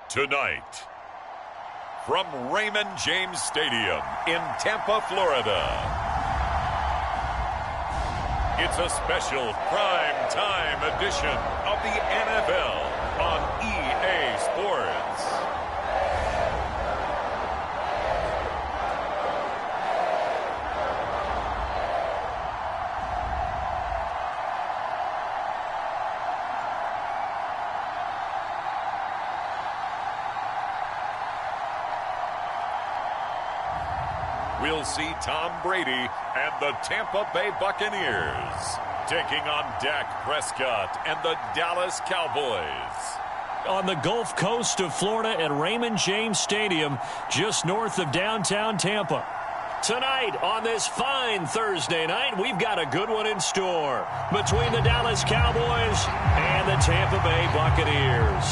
Tonight, from Raymond James Stadium in Tampa, Florida, it's a special prime time edition of the NFL on EA Sports. We'll see Tom Brady and the Tampa Bay Buccaneers taking on Dak Prescott and the Dallas Cowboys. On the Gulf Coast of Florida at Raymond James Stadium, just north of downtown Tampa. Tonight on this fine Thursday night, we've got a good one in store between the Dallas Cowboys and the Tampa Bay Buccaneers.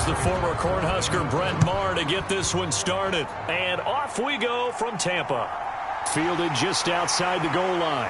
The former Cornhusker Brent Maher to get this one started. And off we go from Tampa. Fielded just outside the goal line.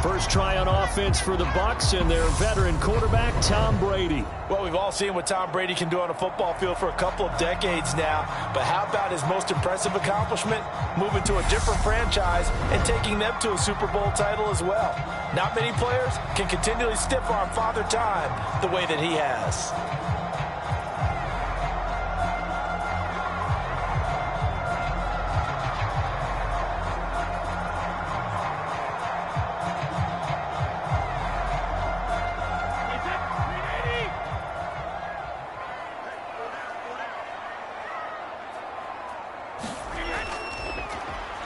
First try on offense for the Bucs and their veteran quarterback, Tom Brady. Well, we've all seen what Tom Brady can do on a football field for a couple of decades now. But how about his most impressive accomplishment? Moving to a different franchise and taking them to a Super Bowl title as well. Not many players can continually stiff-arm Father Time the way that he has.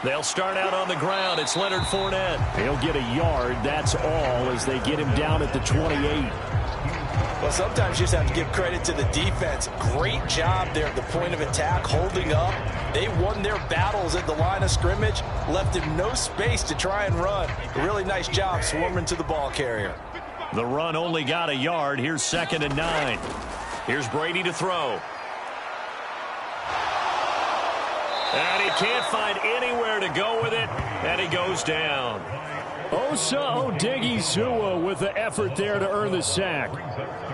They'll start out on the ground. It's Leonard Fournette. He'll get a yard. That's all as they get him down at the 28. Well, sometimes you just have to give credit to the defense. Great job there at the point of attack, holding up. They won their battles at the line of scrimmage, left him no space to try and run. A really nice job swarming to the ball carrier. The run only got a yard. Here's 2nd and 9. Here's Brady to throw. And he can't find anywhere to go with it, and he goes down. Osa Odighizuwa with the effort there to earn the sack.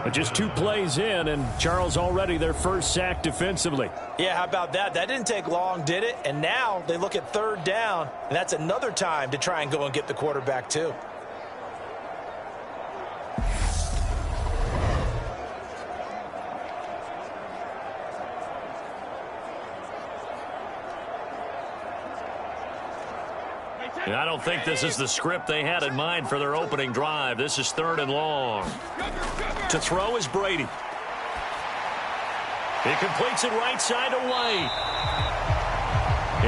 But just 2 plays in, and Charles already their first sack defensively. Yeah, how about that? That didn't take long, did it? And now they look at 3rd down, and that's another time to try and go and get the quarterback too. And I don't think this is the script they had in mind for their opening drive. This is 3rd and long. To throw is Brady. He completes it right side to White.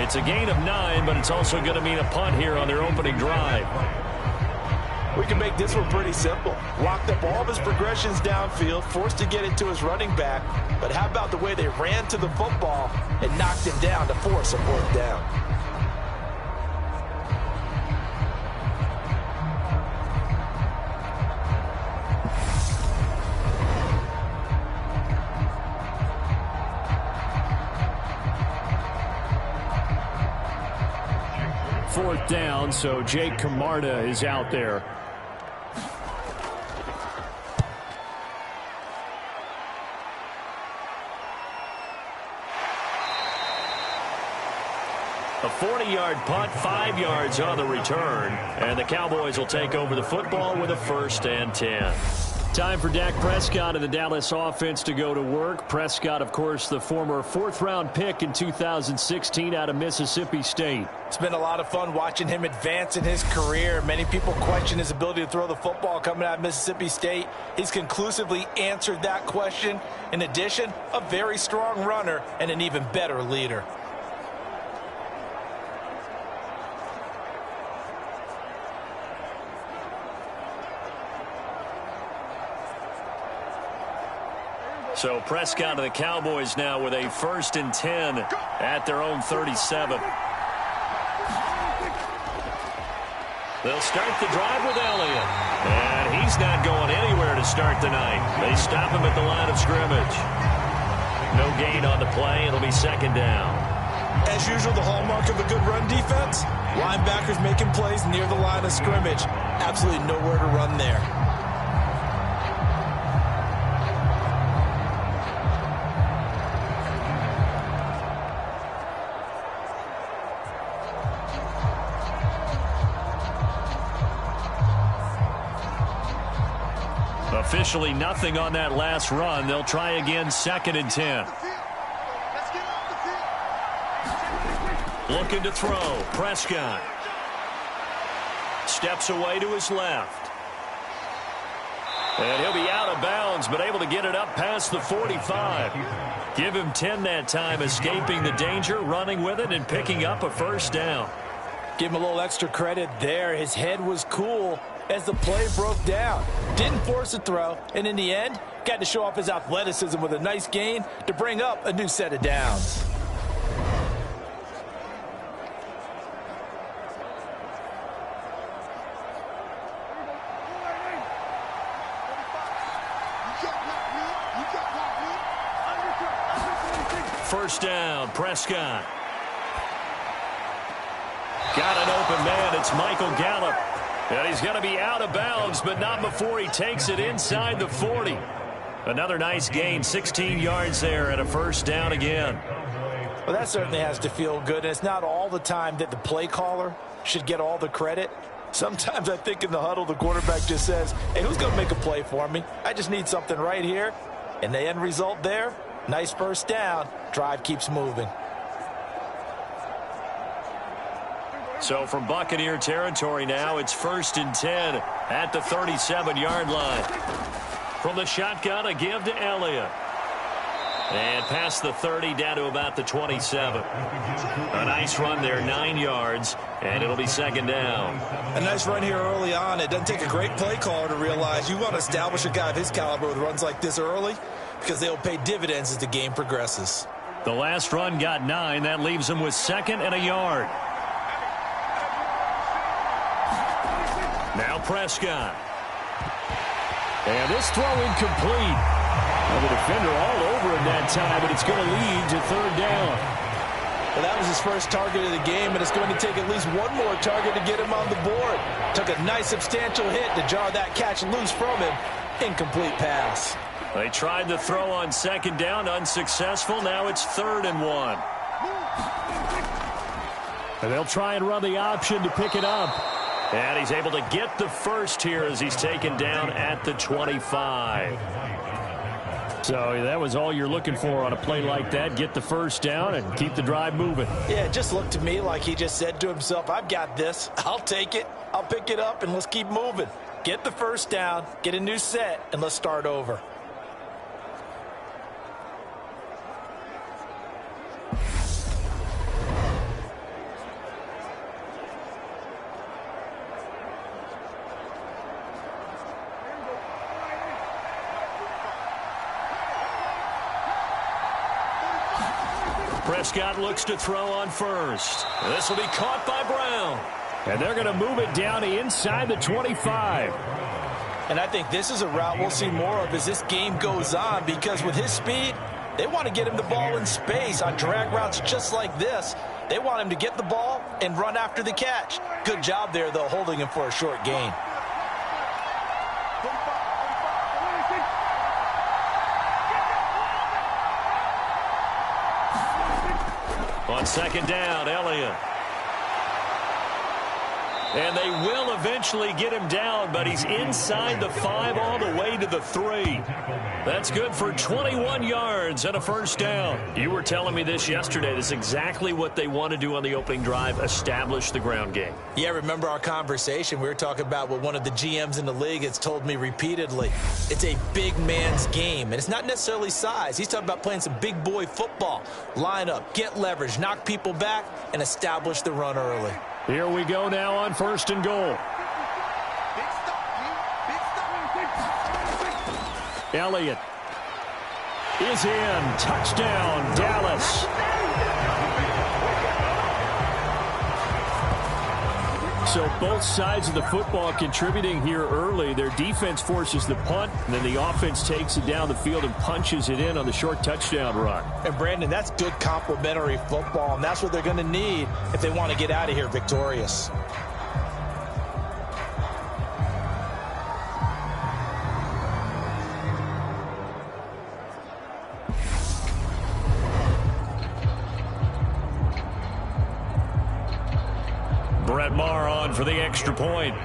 It's a gain of 9, but it's also going to mean a punt here on their opening drive. We can make this one pretty simple. Locked up all of his progressions downfield, forced to get it to his running back. But how about the way they ran to the football and knocked him down to force a 4th down? Fourth down, so Jake Camarda is out there. A 40-yard punt, 5 yards on the return, and the Cowboys will take over the football with a 1st and 10. Time for Dak Prescott and the Dallas offense to go to work. Prescott, of course, the former fourth-round pick in 2016 out of Mississippi State. It's been a lot of fun watching him advance in his career. Many people question his ability to throw the football coming out of Mississippi State. He's conclusively answered that question. In addition, a very strong runner and an even better leader. So Prescott of the Cowboys now with a 1st and 10 at their own 37. They'll start the drive with Elliott. And he's not going anywhere to start the night. They stop him at the line of scrimmage. No gain on the play. It'll be 2nd down. As usual, the hallmark of a good run defense, linebackers making plays near the line of scrimmage. Absolutely nowhere to run there. Officially nothing on that last run. They'll try again, 2nd and 10. Looking to throw. Prescott. Steps away to his left. And he'll be out of bounds, but able to get it up past the 45. Give him 10 that time, escaping the danger, running with it, and picking up a 1st down. Give him a little extra credit there. His head was cool as the play broke down. Didn't force a throw, and in the end, got to show off his athleticism with a nice gain to bring up a new set of downs. First down, Prescott. Got an open man. It's Michael Gallup. And he's going to be out of bounds, but not before he takes it inside the 40. Another nice gain, 16 yards there, and a 1st down again. Well, that certainly has to feel good. And it's not all the time that the play caller should get all the credit. Sometimes I think in the huddle, the quarterback just says, hey, who's going to make a play for me? I just need something right here. And the end result there, nice 1st down. Drive keeps moving. So from Buccaneer territory now, it's 1st and 10 at the 37-yard line. From the shotgun, a give to Elliott. And past the 30, down to about the 27. A nice run there, 9 yards, and it'll be 2nd down. A nice run here early on. It doesn't take a great play caller to realize you want to establish a guy of his caliber with runs like this early, because they'll pay dividends as the game progresses. The last run got 9. That leaves him with 2nd and a yard. Now Prescott. And this throw incomplete. Well, the defender all over him that time, but it's going to lead to 3rd down. Well, that was his first target of the game, and it's going to take at least one more target to get him on the board. Took a nice substantial hit to jar that catch loose from him. Incomplete pass. They tried the throw on 2nd down, unsuccessful. Now it's 3rd and 1. And they'll try and run the option to pick it up. And he's able to get the 1st here as he's taken down at the 25. So that was all you're looking for on a play like that. Get the 1st down and keep the drive moving. Yeah, it just looked to me like he just said to himself, I've got this. I'll take it. I'll pick it up, and let's keep moving. Get the 1st down, get a new set, and let's start over. Prescott looks to throw on 1st. This will be caught by Brown. And they're going to move it down inside the 25. And I think this is a route we'll see more of as this game goes on, because with his speed, they want to get him the ball in space on drag routes just like this. They want him to get the ball and run after the catch. Good job there, though, holding him for a short gain. On 2nd down, Elliott. And they will eventually get him down, but he's inside the 5 all the way to the 3. That's good for 21 yards and a first down. You were telling me this yesterday. This is exactly what they want to do on the opening drive, establish the ground game. Yeah, remember our conversation? We were talking about what one of the GMs in the league has told me repeatedly. It's a big man's game, and it's not necessarily size. He's talking about playing some big boy football. Line up, get leverage, knock people back, and establish the run early. Here we go now on 1st and goal. Elliott is in. Touchdown, Dallas. So both sides of the football contributing here early. Their defense forces the punt, and then the offense takes it down the field and punches it in on the short touchdown run. And, Brandon, that's good complementary football, and that's what they're going to need if they want to get out of here victorious. Brett Maher on for the extra point.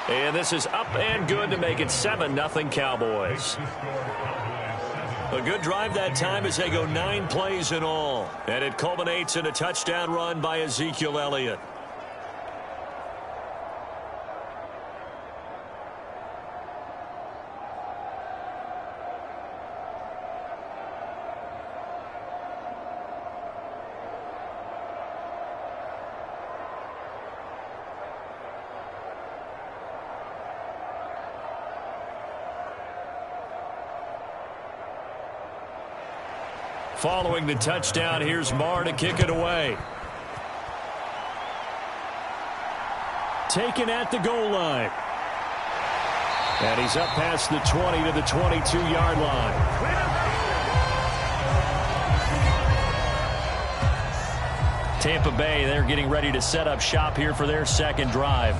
And this is up and good to make it 7-0 Cowboys. A good drive that time as they go 9 plays in all. And it culminates in a touchdown run by Ezekiel Elliott. Following the touchdown, here's Maher to kick it away. Taken at the goal line. And he's up past the 20 to the 22-yard line. Tampa Bay, they're getting ready to set up shop here for their second drive.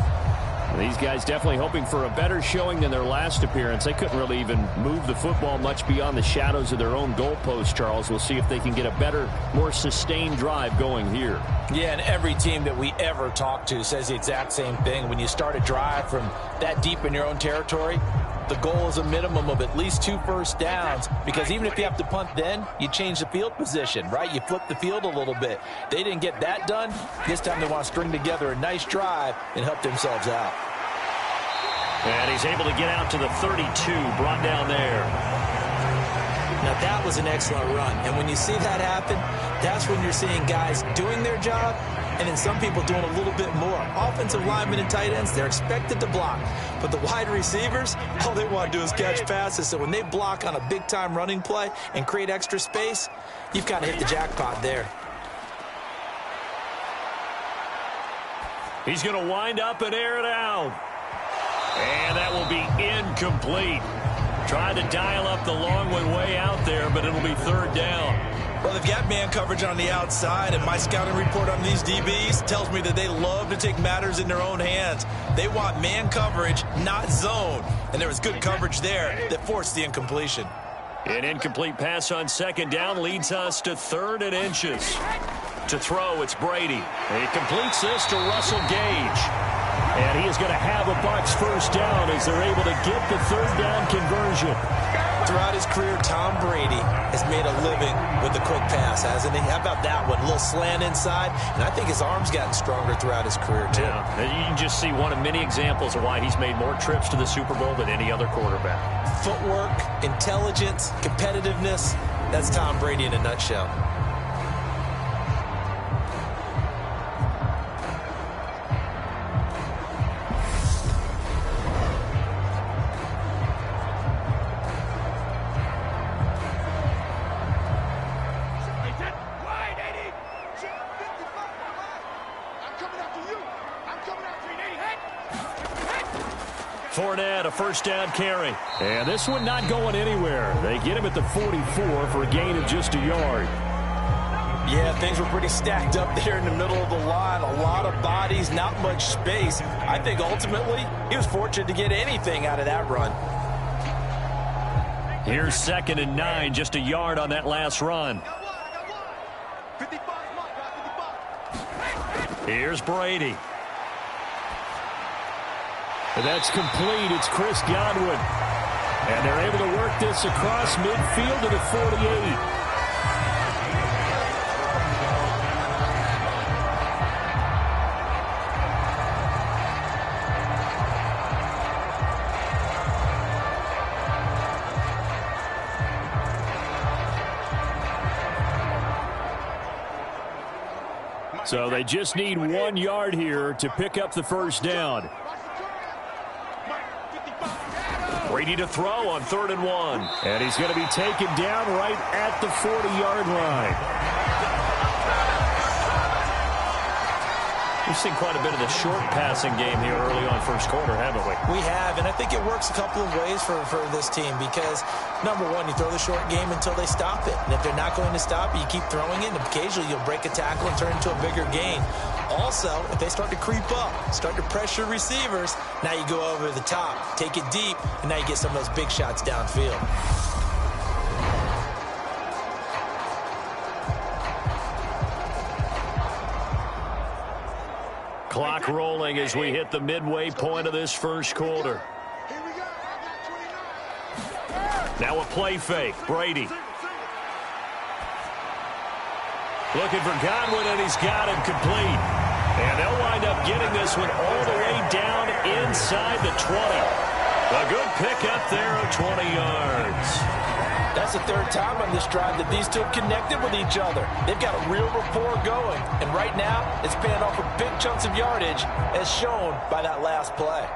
These guys definitely hoping for a better showing than their last appearance. They couldn't really even move the football much beyond the shadows of their own goalpost, Charles. We'll see if they can get a better, more sustained drive going here. Yeah, and every team that we ever talk to says the exact same thing. When you start a drive from that deep in your own territory, the goal is a minimum of at least 2 first downs, because even if you have to punt then, you change the field position, right? You flip the field a little bit. They didn't get that done. This time they want to string together a nice drive and help themselves out. And he's able to get out to the 32, brought down there. Now that was an excellent run, and when you see that happen, that's when you're seeing guys doing their job and then some people doing a little bit more. Offensive linemen and tight ends, they're expected to block, but the wide receivers, all they want to do is catch passes. So when they block on a big-time running play and create extra space, you've kind of hit the jackpot there. He's going to wind up and air it out. And that will be incomplete. Trying to dial up the long one way out there, but it'll be 3rd down. Well, they've got man coverage on the outside, and my scouting report on these DBs tells me that they love to take matters in their own hands. They want man coverage, not zone. And there was good coverage there that forced the incompletion. An incomplete pass on 2nd down leads us to 3rd and inches. To throw, it's Brady. He completes this to Russell Gage. And he is going to have a Bucs first down as they're able to get the 3rd down conversion. Throughout his career, Tom Brady has made a living with the quick pass, hasn't he? How about that one? A little slant inside, and I think his arm's gotten stronger throughout his career, too. Yeah, you can just see one of many examples of why he's made more trips to the Super Bowl than any other quarterback. Footwork, intelligence, competitiveness, that's Tom Brady in a nutshell. Fournette, a first down carry. And this one not going anywhere. They get him at the 44 for a gain of just a yard. Yeah, things were pretty stacked up there in the middle of the line. A lot of bodies, not much space. I think ultimately he was fortunate to get anything out of that run. Here's 2nd and 9, just a yard on that last run. Here's Brady. And that's complete. It's Chris Godwin. And they're able to work this across midfield to the 48. So they just need 1 yard here to pick up the first down. Brady to throw on 3rd and 1. And he's going to be taken down right at the 40-yard line. We've seen quite a bit of the short passing game here early on first quarter, haven't we? We have, and I think it works a couple of ways for this team because, number one, you throw the short game until they stop it. And if they're not going to stop it, you keep throwing it, and occasionally you'll break a tackle and turn it into a bigger gain. Also, if they start to creep up, start to pressure receivers, now you go over the top, take it deep, and now you get some of those big shots downfield. Clock rolling as we hit the midway point of this first quarter. Now a play fake. Brady. Looking for Godwin, and he's got him complete. And they'll wind up getting this one all the way down inside the 20. A good pickup there of 20 yards. That's the 3rd time on this drive that these two connected with each other. They've got a real rapport going. And right now, it's paying off with big chunks of yardage, as shown by that last play.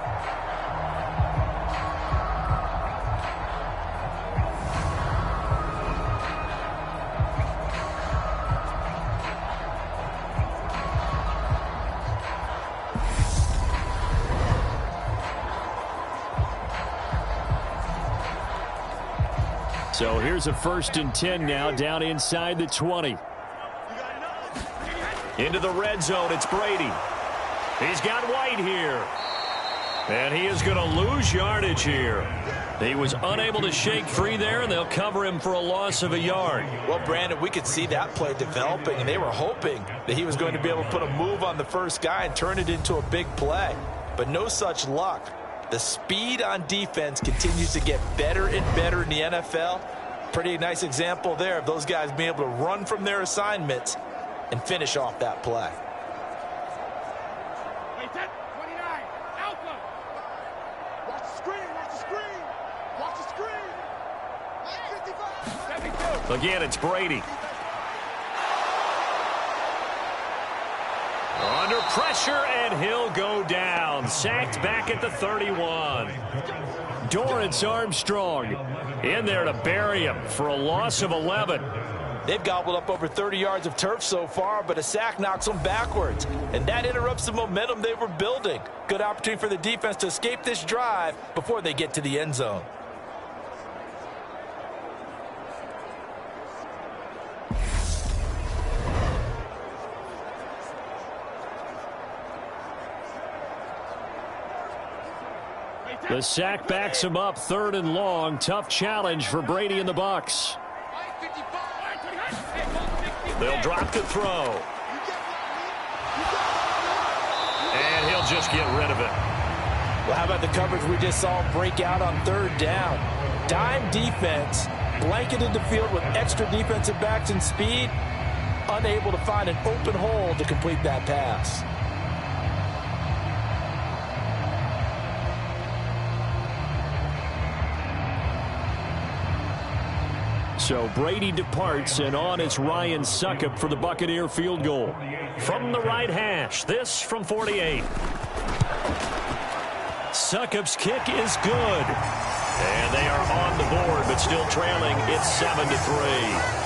So here's a 1st and 10 now, down inside the 20. Into the red zone, it's Brady. He's got White here. And he is going to lose yardage here. He was unable to shake free there, and they'll cover him for a loss of a yard. Well, Brandon, we could see that play developing, and they were hoping that he was going to be able to put a move on the first guy and turn it into a big play. But no such luck. The speed on defense continues to get better and better in the NFL. Pretty nice example there of those guys being able to run from their assignments and finish off that play. Again, it's Brady. Under pressure, and he'll go down. Sacked back at the 31. Dorrance Armstrong in there to bury him for a loss of 11. They've gobbled up over 30 yards of turf so far, but a sack knocks them backwards. And that interrupts the momentum they were building. Good opportunity for the defense to escape this drive before they get to the end zone. The sack backs him up, 3rd and long. Tough challenge for Brady and the Bucs. They'll drop to throw. And he'll just get rid of it. Well, how about the coverage we just saw break out on 3rd down? Dime defense, blanketed the field with extra defensive backs and speed, unable to find an open hole to complete that pass. So Brady departs, and on is Ryan Succop for the Buccaneer field goal. From the right hash, this from 48. Succop's kick is good. And they are on the board, but still trailing. It's 7-3.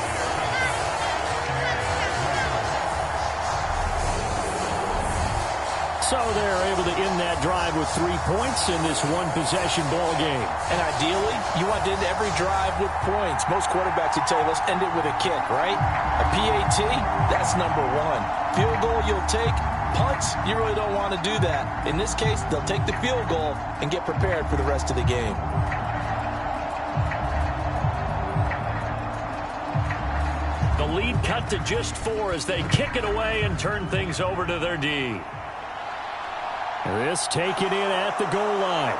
So they're able to end that drive with 3 points in this one-possession ball game. And ideally, you want to end every drive with points. Most quarterbacks would tell you, let's end it with a kick, right? A PAT, that's number 1. Field goal you'll take. Punts, you really don't want to do that. In this case, they'll take the field goal and get prepared for the rest of the game. lead cut to just 4 as they kick it away and turn things over to their D. This taken in at the goal line.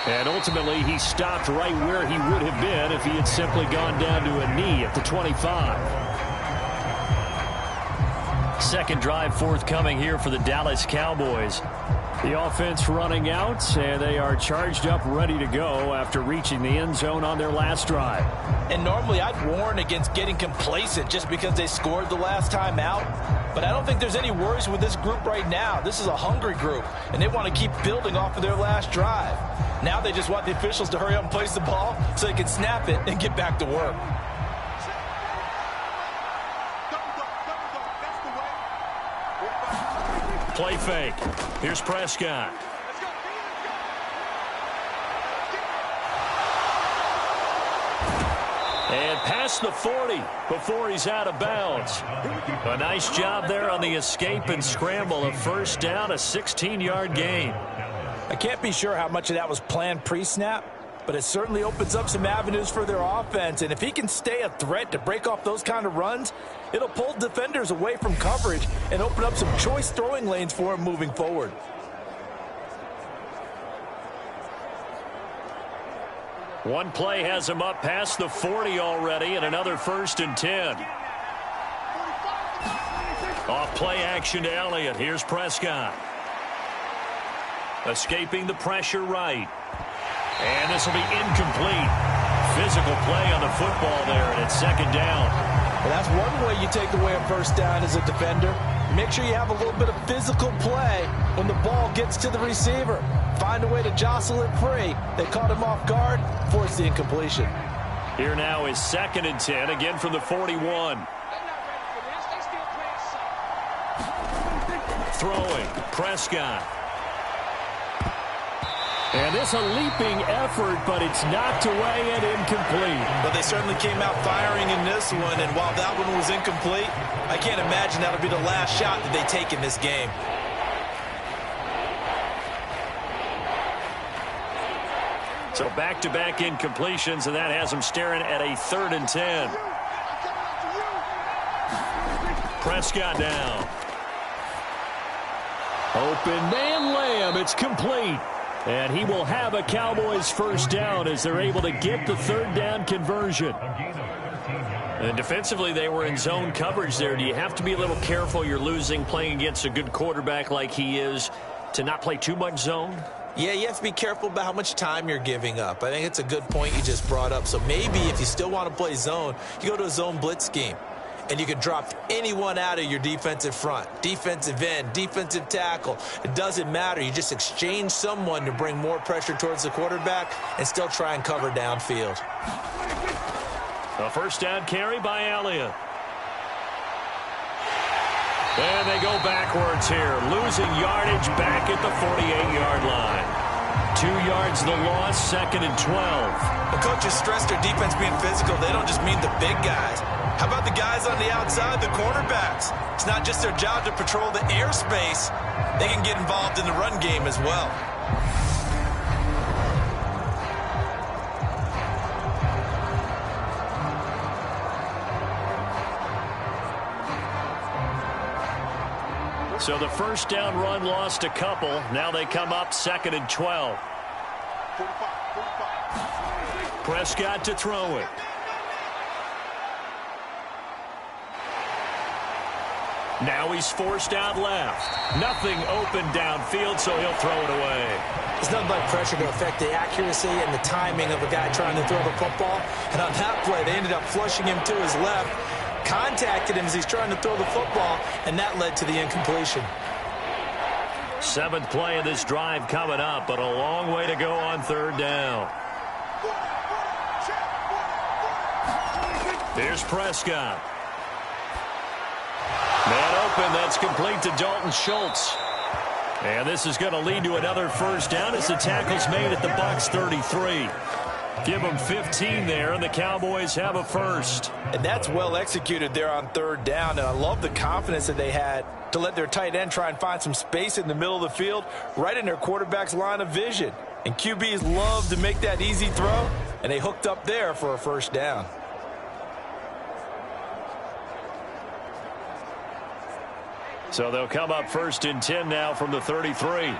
And ultimately, he stopped right where he would have been if he had simply gone down to a knee at the 25. Second drive forthcoming here for the Dallas Cowboys. The offense running out, and they are charged up, ready to go after reaching the end zone on their last drive. And normally I'd warn against getting complacent just because they scored the last time out. But I don't think there's any worries with this group right now. This is a hungry group, and they want to keep building off of their last drive. Now they just want the officials to hurry up and place the ball so they can snap it and get back to work. Play fake. Here's Prescott. And past the 40 before he's out of bounds. A nice job there on the escape and scramble. A first down, a 16-yard gain. I can't be sure how much of that was planned pre-snap, but it certainly opens up some avenues for their offense. And if he can stay a threat to break off those kind of runs, it'll pull defenders away from coverage and open up some choice throwing lanes for him moving forward. One play has him up past the 40 already, and another 1st and 10. Off play action to Elliott. Here's Prescott. Escaping the pressure right. And this will be incomplete. Physical play on the football there, and it's second down. Well, that's one way you take away a first down as a defender. Make sure you have a little bit of physical play when the ball gets to the receiver. Find a way to jostle it free. They caught him off guard, forced the incompletion. Here now is 2nd and 10, again from the 41. Throwing, Prescott. And this a leaping effort, but it's knocked away and incomplete. But they certainly came out firing in this one, and while that one was incomplete, I can't imagine that'll be the last shot that they take in this game. So back-to-back incompletions, and that has them staring at a 3rd and 10. Prescott down. Open man Lamb. It's complete. And he will have a Cowboys first down as they're able to get the 3rd down conversion. And defensively, they were in zone coverage there. Do you have to be a little careful? You're losing playing against a good quarterback like he is to not play too much zone? Yeah, you have to be careful about how much time you're giving up. I think it's a good point you just brought up. So maybe if you still want to play zone, you go to a zone blitz scheme. And you can drop anyone out of your defensive front, defensive end, defensive tackle. It doesn't matter. You just exchange someone to bring more pressure towards the quarterback and still try and cover downfield. A first down carry by Elliott. And they go backwards here, losing yardage back at the 48-yard line. 2 yards the loss, 2nd and 12. The coaches stress their defense being physical. They don't just mean the big guys. How about the guys on the outside, the cornerbacks? It's not just their job to patrol the airspace. They can get involved in the run game as well. So the first down run lost a couple. Now they come up 2nd and 12. Prescott to throw it. Now he's forced out left. Nothing open downfield, so he'll throw it away. There's nothing like pressure to affect the accuracy and the timing of a guy trying to throw the football. And on that play, they ended up flushing him to his left, contacted him as he's trying to throw the football, and that led to the incompletion. 7th play of this drive coming up, but a long way to go on 3rd down. Here's Prescott. Man open, that's complete to Dalton Schultz. And this is going to lead to another first down as the tackle's made at the Bucs 33. Give them 15 there, and the Cowboys have a first. And that's well executed there on 3rd down, and I love the confidence that they had to let their tight end try and find some space in the middle of the field, right in their quarterback's line of vision. And QBs love to make that easy throw, And they hooked up there for a first down. So they'll come up 1st and 10 now from the 33.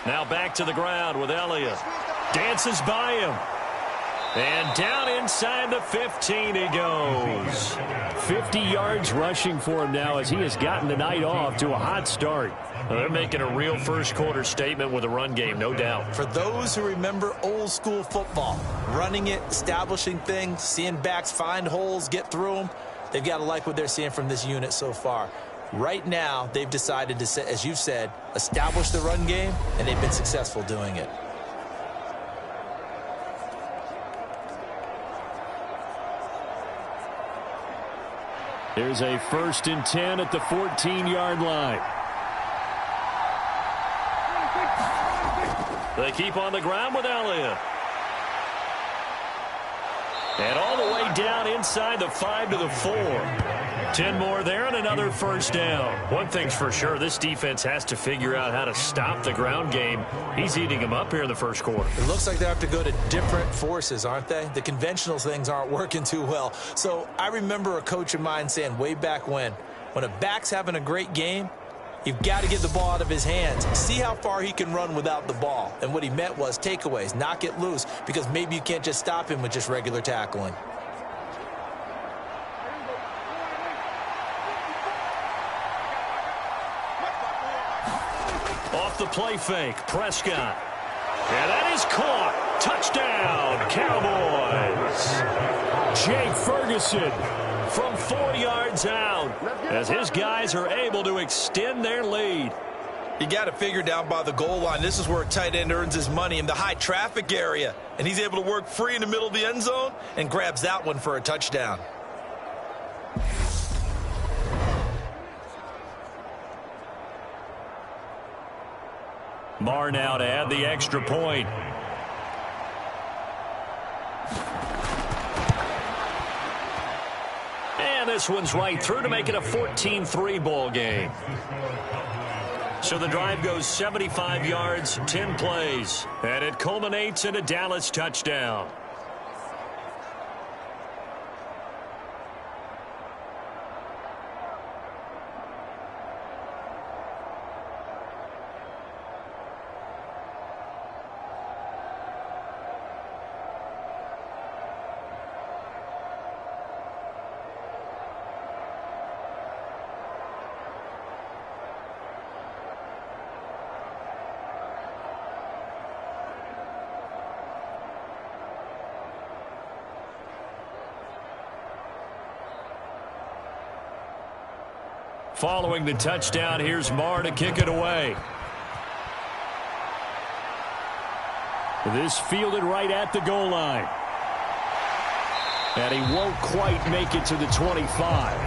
Now back to the ground with Elliott. Dances by him. And down inside the 15 he goes. 50 yards rushing for him now as he has gotten the night off to a hot start. Well, they're making a real first-quarter statement with a run game, no doubt. For those who remember old-school football, running it, establishing things, seeing backs find holes, get through them, they've got to like what they're seeing from this unit so far. Right now, they've decided to, as you've said, establish the run game, and they've been successful doing it. There's a 1st and 10 at the 14-yard line. They keep on the ground with Elliott. And all the way down inside the 5 to the 4. 10 more there and another first down. One thing's for sure, this defense has to figure out how to stop the ground game. He's eating them up here in the first quarter. It looks like they have to go to different forces, aren't they? The conventional things aren't working too well. So I remember a coach of mine saying way back when a back's having a great game, you've got to get the ball out of his hands. See how far he can run without the ball. And what he meant was takeaways, knock it loose, because maybe you can't just stop him with just regular tackling. Off the play fake, Prescott. And that is caught. Touchdown, Cowboys. Jake Ferguson from 4 yards out as his guys are able to extend their lead. You got to figure down by the goal line. This is where a tight end earns his money, in the high traffic area. And he's able to work free in the middle of the end zone and grabs that one for a touchdown. Marr now to add the extra point. And this one's right through to make it a 14-3 ball game. So the drive goes 75 yards, 10 plays, and it culminates in a Dallas touchdown. Following the touchdown, here's Marr to kick it away. This fielded right at the goal line. And he won't quite make it to the 25.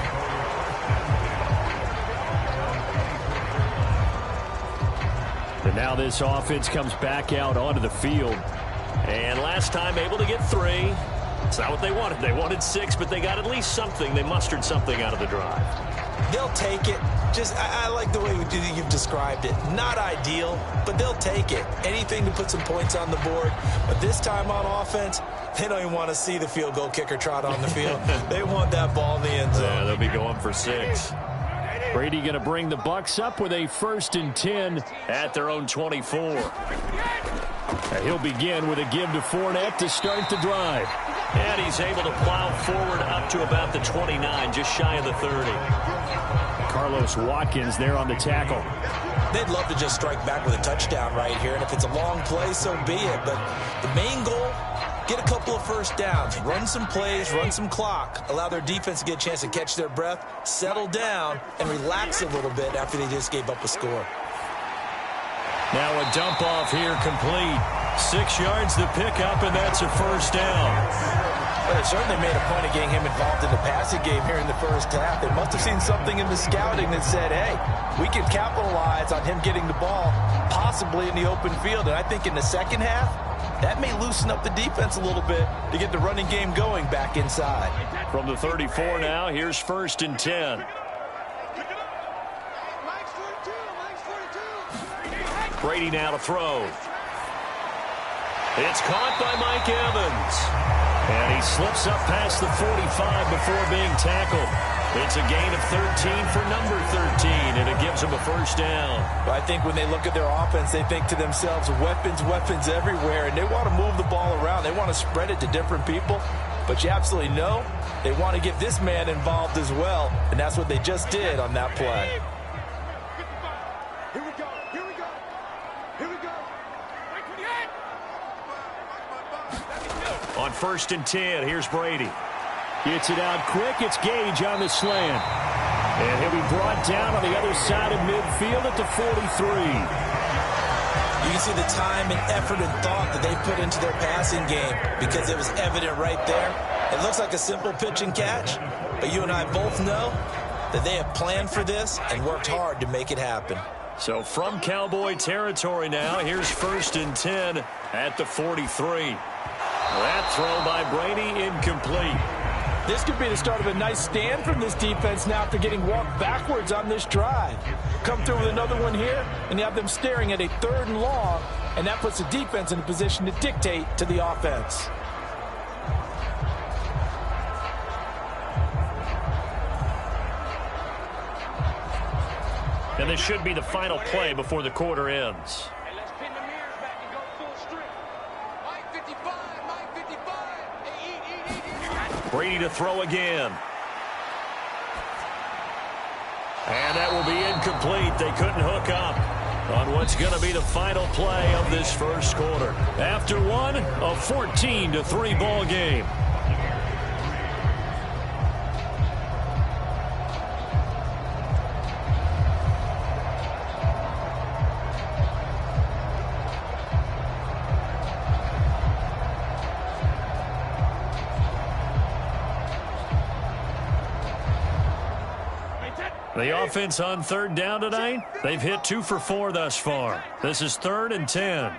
And now this offense comes back out onto the field. And last time able to get 3. It's not what they wanted. They wanted 6, but they got at least something. They mustered something out of the drive. They'll take it. I like the way you've described it. Not ideal, but they'll take it. Anything to put some points on the board. But this time on offense, they don't even want to see the field goal kicker trot on the field. They want that ball in the end zone. Yeah, they'll be going for 6. Brady going to bring the Bucs up with a 1st and 10 at their own 24. He'll begin with a give to Fournette to start the drive. And he's able to plow forward up to about the 29, just shy of the 30. Carlos Watkins there on the tackle. They'd love to just strike back with a touchdown right here, and if it's a long play, so be it. But the main goal, get a couple of first downs, run some plays, run some clock, allow their defense to get a chance to catch their breath, settle down, and relax a little bit after they just gave up a score. Now a dump off here complete. 6 yards to pick up, and that's a first down. Well, they certainly made a point of getting him involved in the passing game here in the first half. They must have seen something in the scouting that said, hey, we can capitalize on him getting the ball, possibly in the open field. And I think in the second half, that may loosen up the defense a little bit to get the running game going back inside. From the 34 now, here's 1st and 10. Brady now to throw. It's caught by Mike Evans. And he slips up past the 45 before being tackled. It's a gain of 13 for number 13, and it gives them a first down. But I think when they look at their offense, they think to themselves, weapons, weapons everywhere, and they want to move the ball around. They want to spread it to different people. But you absolutely know they want to get this man involved as well, and that's what they just did on that play. Here we go. Here we go. Here we go. On 1st and 10, here's Brady. Gets it out quick. It's Gage on the slant. And he'll be brought down on the other side of midfield at the 43. You can see the time and effort and thought that they put into their passing game because it was evident right there. It looks like a simple pitch and catch, but you and I both know that they have planned for this and worked hard to make it happen. So from Cowboy territory now, here's 1st and 10 at the 43. That throw by Brady incomplete. This could be the start of a nice stand from this defense now after getting walked backwards on this drive. Come through with another one here, and you have them staring at a 3rd and long, and that puts the defense in a position to dictate to the offense. And this should be the final play before the quarter ends. Brady to throw again. And that will be incomplete. They couldn't hook up on what's going to be the final play of this first quarter. After one, a 14-3 ball game. The offense on 3rd down tonight, they've hit 2 for 4 thus far. This is 3rd and 10.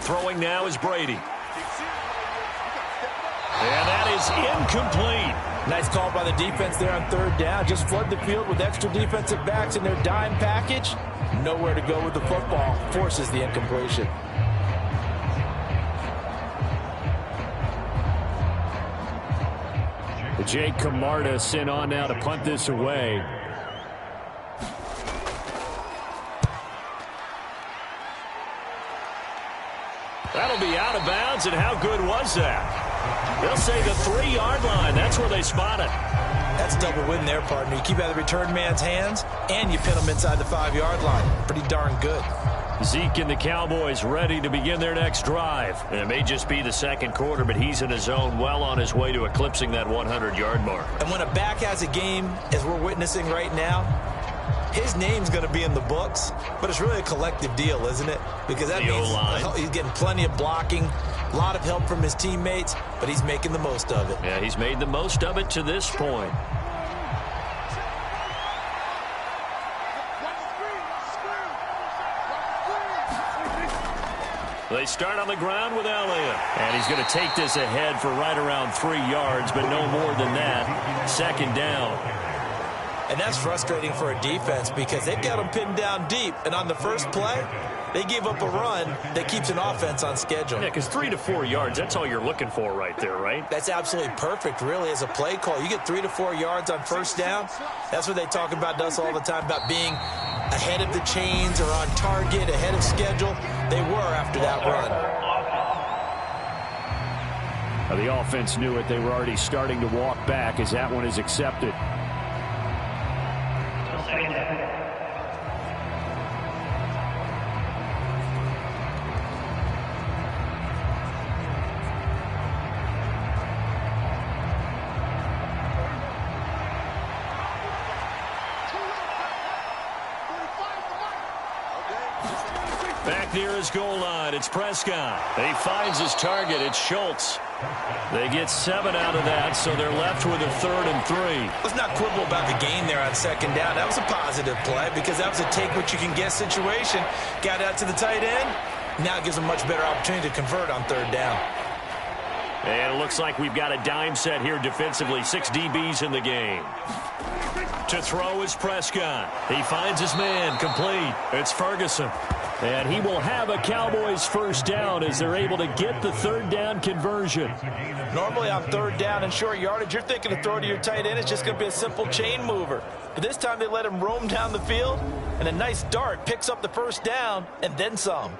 Throwing now is Brady. And that is incomplete. Nice call by the defense there on 3rd down. Just flood the field with extra defensive backs in their dime package. Nowhere to go with the football. Forces the incompletion. Jake Camarda sent on now to punt this away. That'll be out of bounds, and how good was that? They'll say the 3-yard line. That's where they spot it. That's double win there, partner. You keep out of the return man's hands, and you pin them inside the 5-yard line. Pretty darn good. Zeke and the Cowboys ready to begin their next drive. And it may just be the 2nd quarter, but he's in his zone, well on his way to eclipsing that 100-yard mark. And when a back has a game, as we're witnessing right now, his name's going to be in the books, but it's really a collective deal, isn't it? Because that means he's getting plenty of blocking, a lot of help from his teammates, but he's making the most of it. Yeah, he's made the most of it to this point. They start on the ground with Elliott. And he's going to take this ahead for right around 3 yards, but no more than that. 2nd down. And that's frustrating for a defense because they've got them pinned down deep. And on the first play, they give up a run that keeps an offense on schedule. Yeah, because 3 to 4 yards, that's all you're looking for right there, right? That's absolutely perfect, really, as a play call. You get 3 to 4 yards on 1st down. That's what they talk about to us all the time, about being ahead of the chains or on target, ahead of schedule. They were after that run. Now the offense knew it. They were already starting to walk back as that one is accepted. Back near his goal line, it's Prescott. He finds his target. It's Schultz. They get 7 out of that, so they're left with a 3rd and 3. Let's not quibble about the gain there on 2nd down. That was a positive play because that was a take-what-you-can-get situation. Got out to the tight end. Now it gives them a much better opportunity to convert on 3rd down. And it looks like we've got a dime set here defensively. 6 DBs in the game. To throw is Prescott. He finds his man complete. It's Ferguson. And he will have a Cowboys first down as they're able to get the third down conversion. Normally on third down and short yardage, you're thinking to throw to your tight end. It's just going to be a simple chain mover. But this time they let him roam down the field, and a nice dart picks up the first down and then some.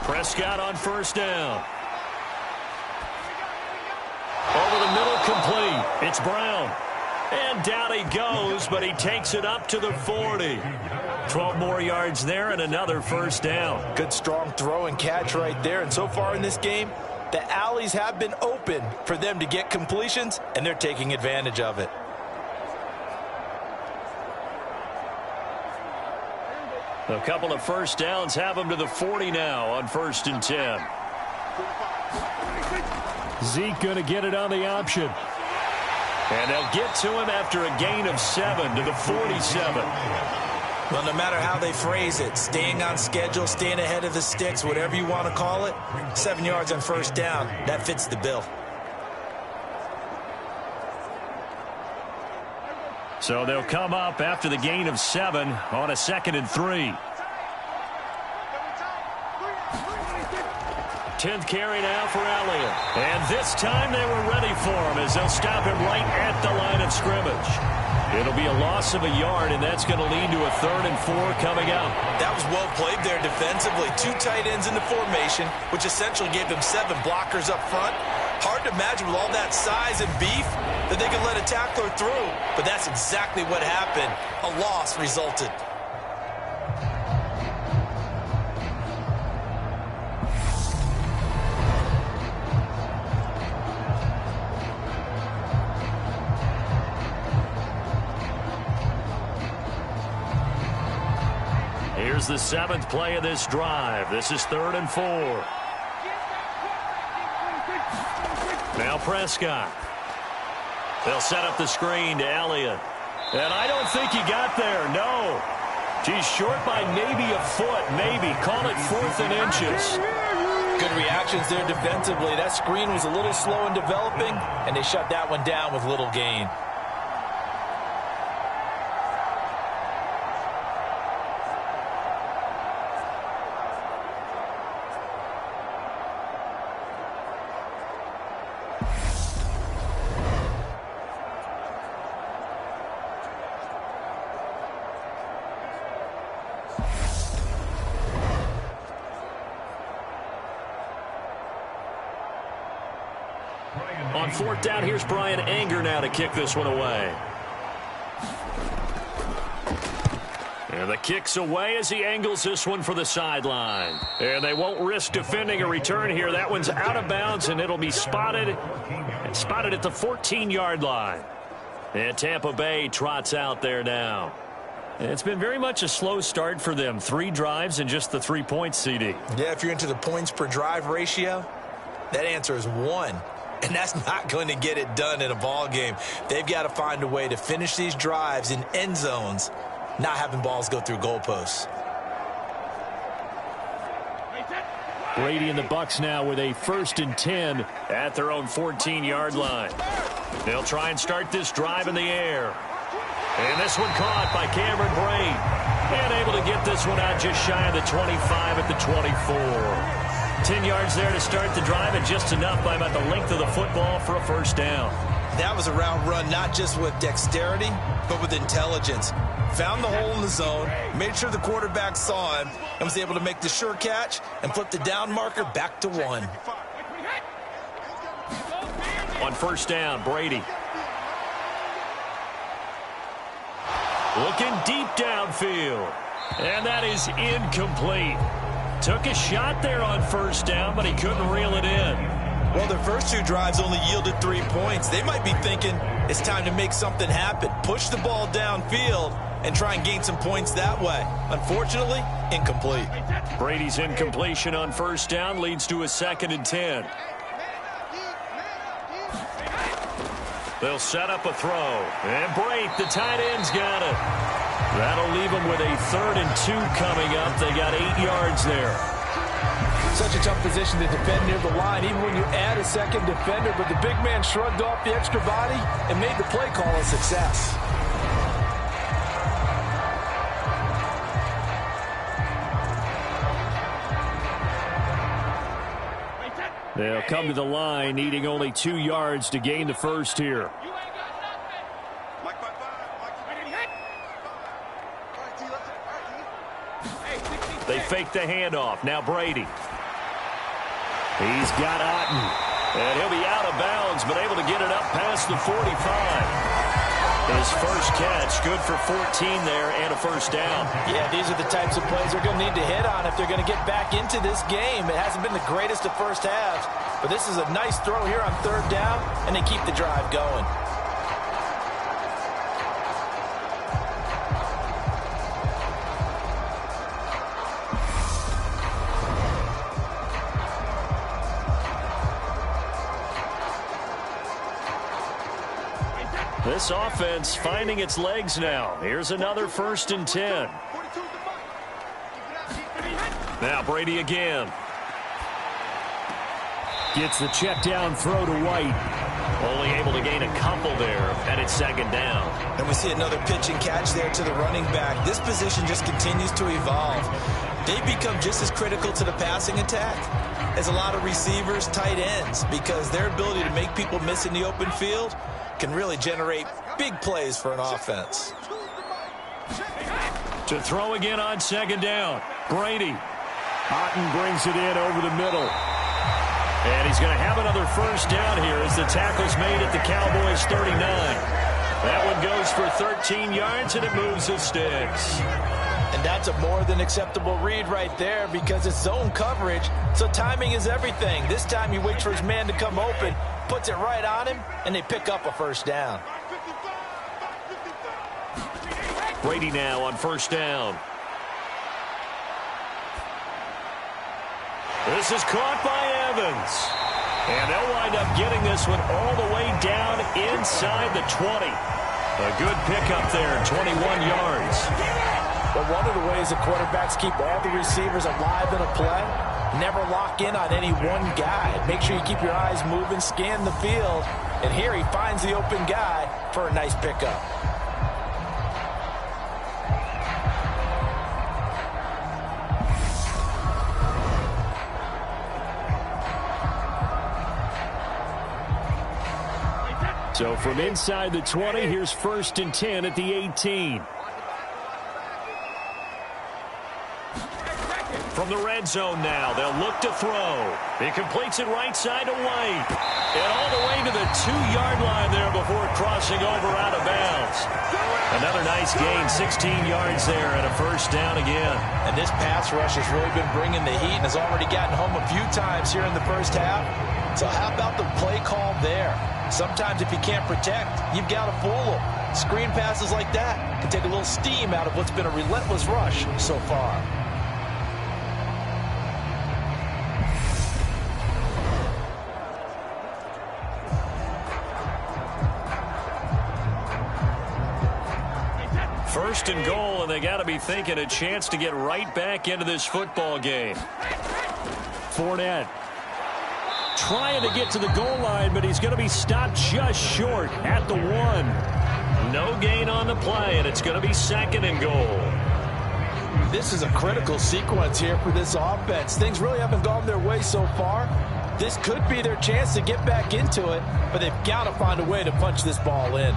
Prescott on first down. Over the middle, complete. It's Brown. And down he goes, but he takes it up to the 40. 12 more yards there and another first down. Good strong throw and catch right there. And so far in this game, the alleys have been open for them to get completions, and they're taking advantage of it. A couple of first downs have them to the 40 now on 1st and 10. Zeke going to get it on the option. And they'll get to him after a gain of 7 to the 47. Well, no matter how they phrase it, staying on schedule, staying ahead of the sticks, whatever you want to call it, 7 yards on first down, that fits the bill. So they'll come up after the gain of 7 on a 2nd and 3. 10th carry now for Elliott. And this time they were ready for him as they'll stop him right at the line of scrimmage. It'll be a loss of a yard, and that's going to lead to a 3rd and 4 coming up. That was well played there defensively. 2 tight ends in the formation, which essentially gave them 7 blockers up front. Hard to imagine with all that size and beef that they could let a tackler through. But that's exactly what happened. A loss resulted. Here's the 7th play of this drive. This is 3rd and 4. Now Prescott. They'll set up the screen to Elliott. And I don't think he got there, no. He's short by maybe a foot, maybe. Call it 4th and inches. Good reactions there defensively. That screen was a little slow in developing, and they shut that one down with little gain. On 4th down, here's Brian Anger now to kick this one away. And the kick's away as he angles this one for the sideline. And they won't risk defending a return here. That one's out of bounds, and it'll be spotted at the 14-yard line. And Tampa Bay trots out there now. It's been very much a slow start for them. 3 drives and just the 3 points, CD. Yeah, if you're into the points per drive ratio, that answer is 1. And that's not going to get it done in a ball game. They've got to find a way to finish these drives in end zones, not having balls go through goalposts. Brady and the Bucs now with a 1st and 10 at their own 14-yard line. They'll try and start this drive in the air. And this one caught by Cameron Brate. And able to get this one out just shy of the 25 at the 24. 10 yards there to start the drive, and just enough by about the length of the football for a first down. That was a route run not just with dexterity, but with intelligence. Found the hole in the zone, made sure the quarterback saw him, and was able to make the sure catch and flip the down marker back to 1. On first down, Brady. Looking deep downfield. And that is incomplete. Took a shot there on first down, but he couldn't reel it in. Well, their first 2 drives only yielded 3 points. They might be thinking it's time to make something happen. Push the ball downfield and try and gain some points that way. Unfortunately, incomplete. Brady's incompletion on first down leads to a 2nd and 10. They'll set up a throw. And Brate, the tight end's got it. That'll leave them with a 3rd and 2 coming up. They got 8 yards there. Such a tough position to defend near the line, even when you add a second defender. But the big man shrugged off the extra body and made the play call a success. They'll come to the line, needing only 2 yards to gain the first here. They fake the handoff. Now Brady. He's got Otten. And he'll be out of bounds, but able to get it up past the 45. His first catch, good for 14 there and a first down. Yeah, these are the types of plays they're going to need to hit on if they're going to get back into this game. It hasn't been the greatest of first halves, but this is a nice throw here on 3rd down, and they keep the drive going. This offense finding its legs now. Here's another 1st and 10. Now Brady again. Gets the check down throw to White. Only able to gain a couple there, and it's 2nd down. And we see another pitch and catch there to the running back. This position just continues to evolve. They become just as critical to the passing attack as a lot of receivers, tight ends, because their ability to make people miss in the open field can really generate big plays for an offense. To throw again on 2nd down. Brady. Otten brings it in over the middle. And he's going to have another first down here as the tackle's made at the Cowboys 39. That one goes for 13 yards, and it moves his sticks. And that's a more than acceptable read right there because it's zone coverage, so timing is everything. This time he waits for his man to come open, puts it right on him, and they pick up a first down. Brady now on 1st down. This is caught by Evans. And they'll wind up getting this one all the way down inside the 20. A good pickup there, 21 yards. But one of the ways the quarterbacks keep all the receivers alive in a play, never lock in on any one guy. Make sure you keep your eyes moving, scan the field. And here he finds the open guy for a nice pickup. So from inside the 20, here's 1st and 10 at the 18. From the red zone now, they'll look to throw. He completes it right side to White. And all the way to the 2-yard line there before crossing over out of bounds. Another nice gain, 16 yards there and a first down again. And this pass rush has really been bringing the heat and has already gotten home a few times here in the first half. So how about the play call there? Sometimes if you can't protect, you've got to fool them. Screen passes like that can take a little steam out of what's been a relentless rush so far. First and goal, and they got to be thinking a chance to get right back into this football game. Fournette trying to get to the goal line, but he's going to be stopped just short at the 1. No gain on the play, and it's going to be 2nd and goal. This is a critical sequence here for this offense. Things really haven't gone their way so far. This could be their chance to get back into it, but they've got to find a way to punch this ball in.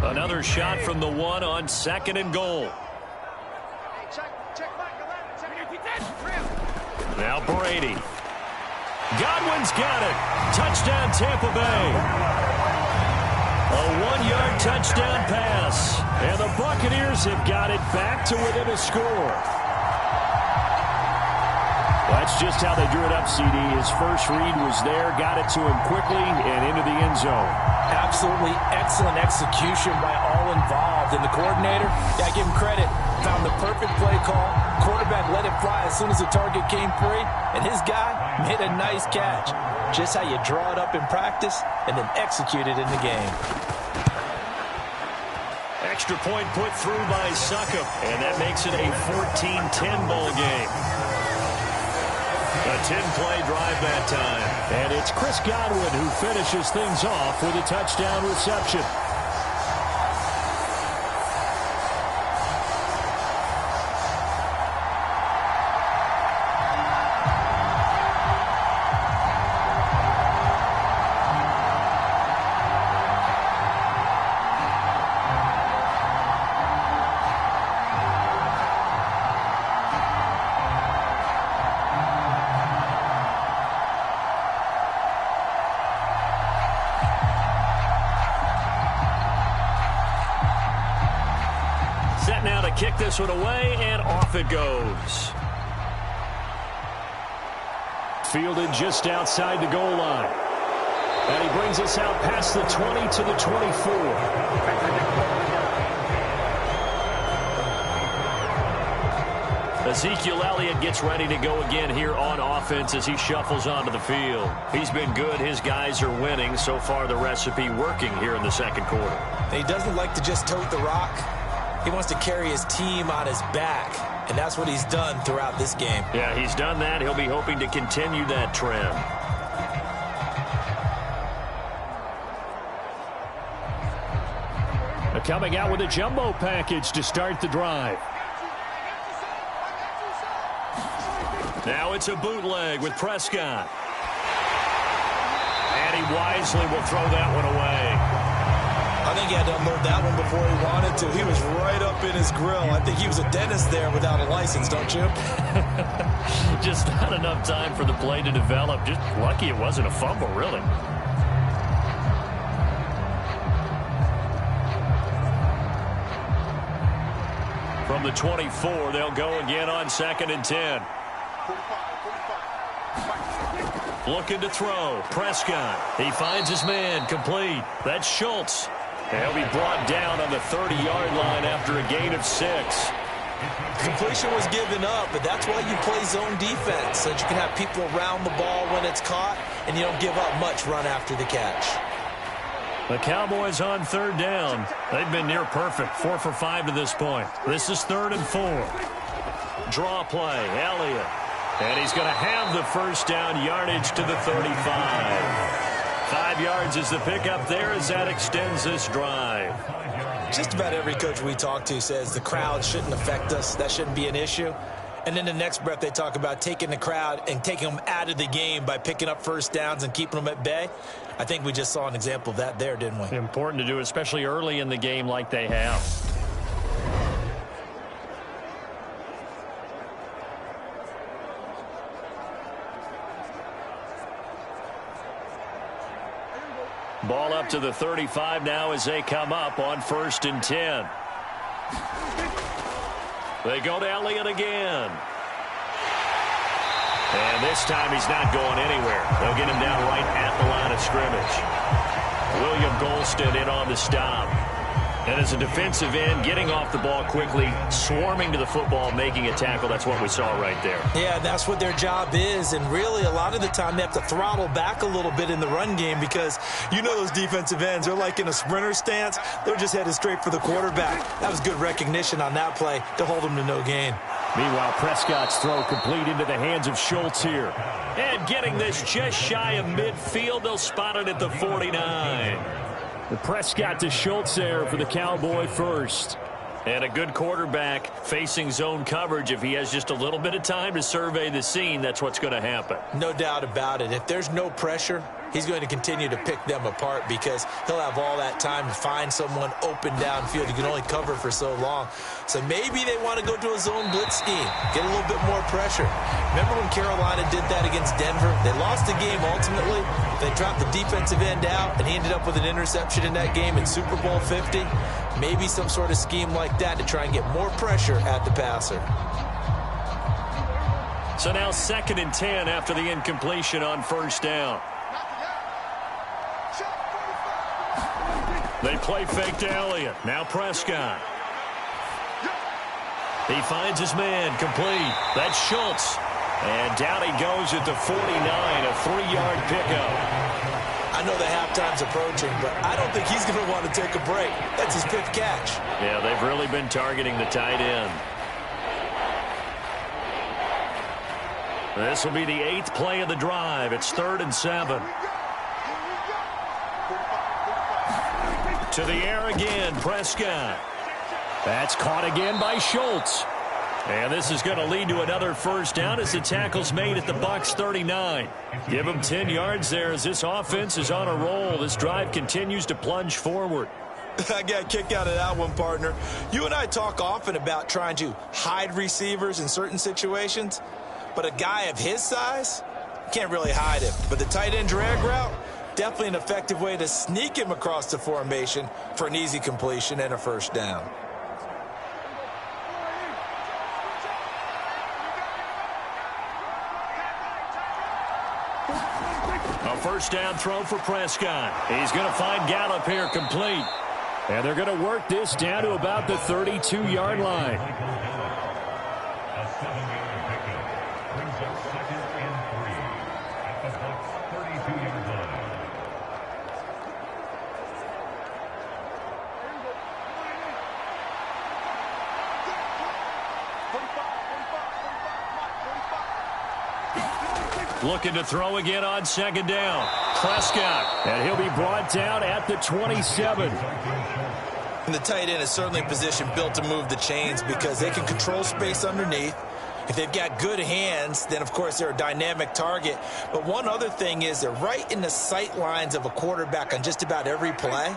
Another shot from the 1 on 2nd and goal. Now Brady. Godwin's got it. Touchdown, Tampa Bay. A 1-yard touchdown pass. And the Buccaneers have got it back to within a score. That's just how they drew it up, CD. His first read was there, got it to him quickly, and into the end zone. Absolutely excellent execution by all involved. And the coordinator, got to give him credit, found the perfect play call. Quarterback let it fly as soon as the target came free, and his guy made a nice catch. Just how you draw it up in practice and then execute it in the game. Extra point put through by Succop, and that makes it a 14-10 ball game. A 10-play drive that time. And it's Chris Godwin who finishes things off with a touchdown reception. Now to kick this one away, and off it goes. Fielded just outside the goal line. And he brings us out past the 20 to the 24. Ezekiel Elliott gets ready to go again here on offense as he shuffles onto the field. He's been good. His guys are winning. So far, the recipe working here in the second quarter. He doesn't like to just tote the rock. He wants to carry his team on his back, and that's what he's done throughout this game. Yeah, he's done that. He'll be hoping to continue that trend. Coming out with a jumbo package to start the drive. Now it's a bootleg with Prescott. And he wisely will throw that one away. I think he had to unload that one before he wanted to. He was right up in his grill. I think he was a dentist there without a license, don't you? Just not enough time for the play to develop. Just lucky it wasn't a fumble, really. From the 24, they'll go again on 2nd and 10. Looking to throw. Prescott. He finds his man. Complete. That's Schultz. He'll be brought down on the 30-yard line after a gain of 6. Completion was given up, but that's why you play zone defense, so that you can have people around the ball when it's caught, and you don't give up much run after the catch. The Cowboys on 3rd down. They've been near perfect. 4 for 5 to this point. This is 3rd and 4. Draw play. Elliott. And he's going to have the first down, yardage to the 35. 5 yards is the pickup there as that extends this drive. Just about every coach we talk to says the crowd shouldn't affect us. That shouldn't be an issue. And then the next breath they talk about taking the crowd and taking them out of the game by picking up first downs and keeping them at bay. I think we just saw an example of that there, didn't we? Important to do, especially early in the game like they have. Ball up to the 35 now as they come up on 1st and 10. They go to Elliott again. And this time he's not going anywhere. They'll get him down right at the line of scrimmage. William Golston in on the stop. And as a defensive end, getting off the ball quickly, swarming to the football, making a tackle, that's what we saw right there. Yeah, that's what their job is. And really, a lot of the time, they have to throttle back a little bit in the run game because you know those defensive ends, they're like in a sprinter stance. They're just headed straight for the quarterback. That was good recognition on that play to hold them to no gain. Meanwhile, Prescott's throw complete into the hands of Schultz here. And getting this just shy of midfield, they'll spot it at the 49. The Prescott to Schultz there for the Cowboy first. And a good quarterback facing zone coverage. If he has just a little bit of time to survey the scene, that's what's going to happen. No doubt about it. If there's no pressure, he's going to continue to pick them apart because he'll have all that time to find someone open downfield. You can only cover for so long. So maybe they want to go to a zone blitz scheme, get a little bit more pressure. Remember when Carolina did that against Denver? They lost the game ultimately. They dropped the defensive end out, and he ended up with an interception in that game in Super Bowl 50. Maybe some sort of scheme like that to try and get more pressure at the passer. So now 2nd and 10 after the incompletion on first down. They play fake to Elliott. Now Prescott. He finds his man, complete. That's Schultz. And down he goes at the 49, a 3-yard pickup. I know the halftime's approaching, but I don't think he's going to want to take a break. That's his 5th catch. Yeah, they've really been targeting the tight end. This will be the 8th play of the drive. It's 3rd and 7. To the air again, Prescott. That's caught again by Schultz. And this is going to lead to another first down as the tackle's made at the Bucs 39. Give them 10 yards there as this offense is on a roll. This drive continues to plunge forward. I got kicked out of that one, partner. You and I talk often about trying to hide receivers in certain situations, but a guy of his size can't really hide him. But the tight end drag route, definitely an effective way to sneak him across the formation for an easy completion and a first down. A first down throw for Prescott. He's going to find Gallup here complete. And they're going to work this down to about the 32-yard line. Looking to throw again on 2nd down. Prescott, and he'll be brought down at the 27. And the tight end is certainly a position built to move the chains because they can control space underneath. If they've got good hands, then, of course, they're a dynamic target. But one other thing is they're right in the sight lines of a quarterback on just about every play,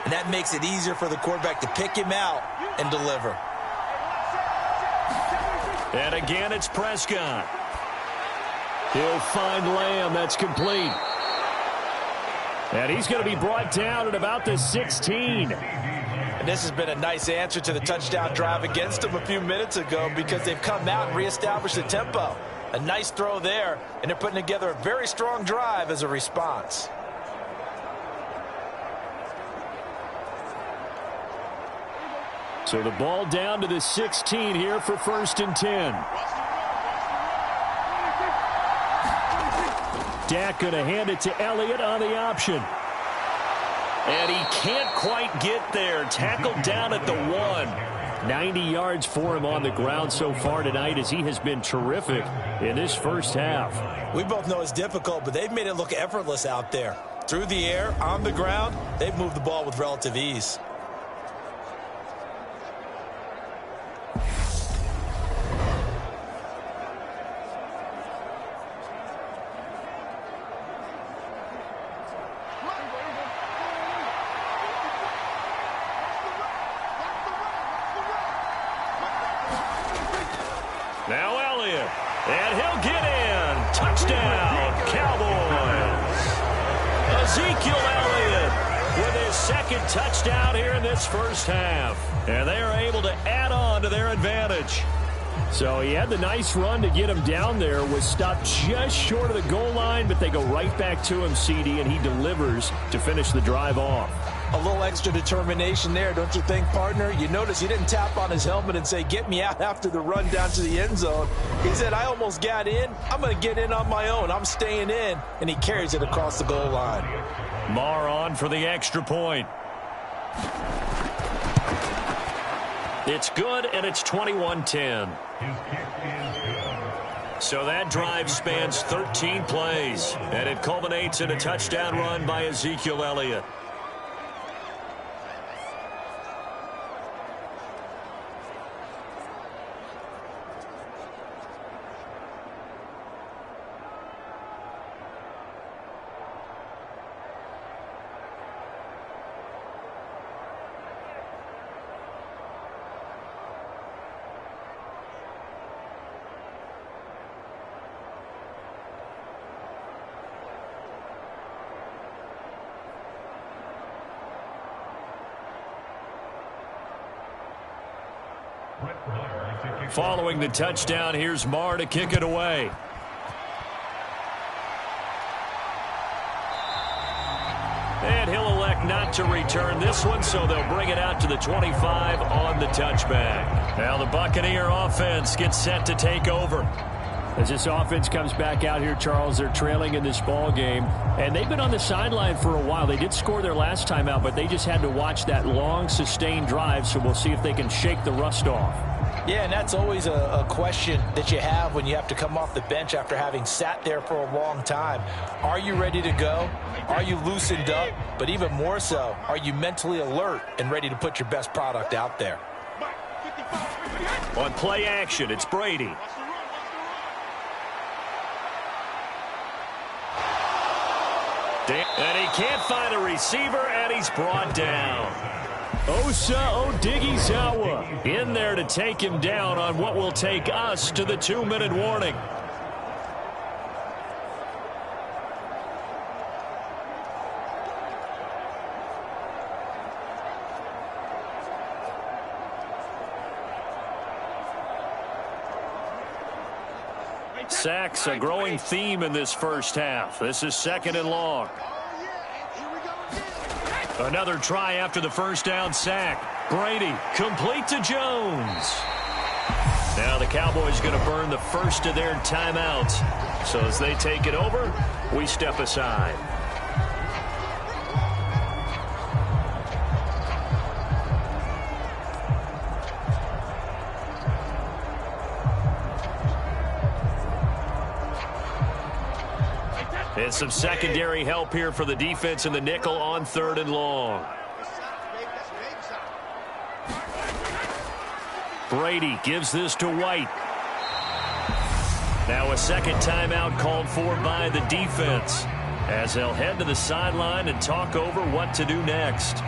and that makes it easier for the quarterback to pick him out and deliver. And again, it's Prescott. He'll find Lamb. That's complete. And he's going to be brought down at about the 16. And this has been a nice answer to the touchdown drive against them a few minutes ago because they've come out and reestablished the tempo. A nice throw there, and they're putting together a very strong drive as a response. So the ball down to the 16 here for 1st and 10. Dak going to hand it to Elliott on the option. And he can't quite get there. Tackled down at the 1. 90 yards for him on the ground so far tonight as he has been terrific in this first half. We both know it's difficult, but they've made it look effortless out there. Through the air, on the ground, they've moved the ball with relative ease. Now Elliott, and he'll get in. Touchdown, Cowboys. Ezekiel Elliott with his 2nd touchdown here in this first half. And they are able to add on to their advantage. So he had the nice run to get him down there, was stopped just short of the goal line, but they go right back to him, CD, and he delivers to finish the drive off. A little extra determination there, don't you think, partner? You notice he didn't tap on his helmet and say, get me out after the run down to the end zone. He said, I almost got in. I'm going to get in on my own. I'm staying in. And he carries it across the goal line. Marr on for the extra point. It's good, and it's 21-10. So that drive spans 13 plays, and it culminates in a touchdown run by Ezekiel Elliott. Following the touchdown, here's Marr to kick it away. And he'll elect not to return this one, so they'll bring it out to the 25 on the touchback. Now the Buccaneer offense gets set to take over. As this offense comes back out here, Charles, they're trailing in this ball game, and they've been on the sideline for a while. They did score their last time out, but they just had to watch that long, sustained drive, so we'll see if they can shake the rust off. Yeah, and that's always a question that you have when you have to come off the bench after having sat there for a long time. Are you ready to go? Are you loosened up? But even more so, are you mentally alert and ready to put your best product out there? On play action, it's Brady. And he can't find a receiver, and he's brought down. Osa Odighizuwa In there to take him down on what will take us to the 2-minute warning. Sacks, a growing theme in this first half. This is 2nd and long. Another try after the first down sack. Brady, complete to Jones. Now the Cowboys going to burn the first of their timeouts. So as they take it over, we step aside. And some secondary help here for the defense in the nickel on 3rd and long. Brady gives this to White. Now a second timeout called for by the defense as they'll head to the sideline and talk over what to do next.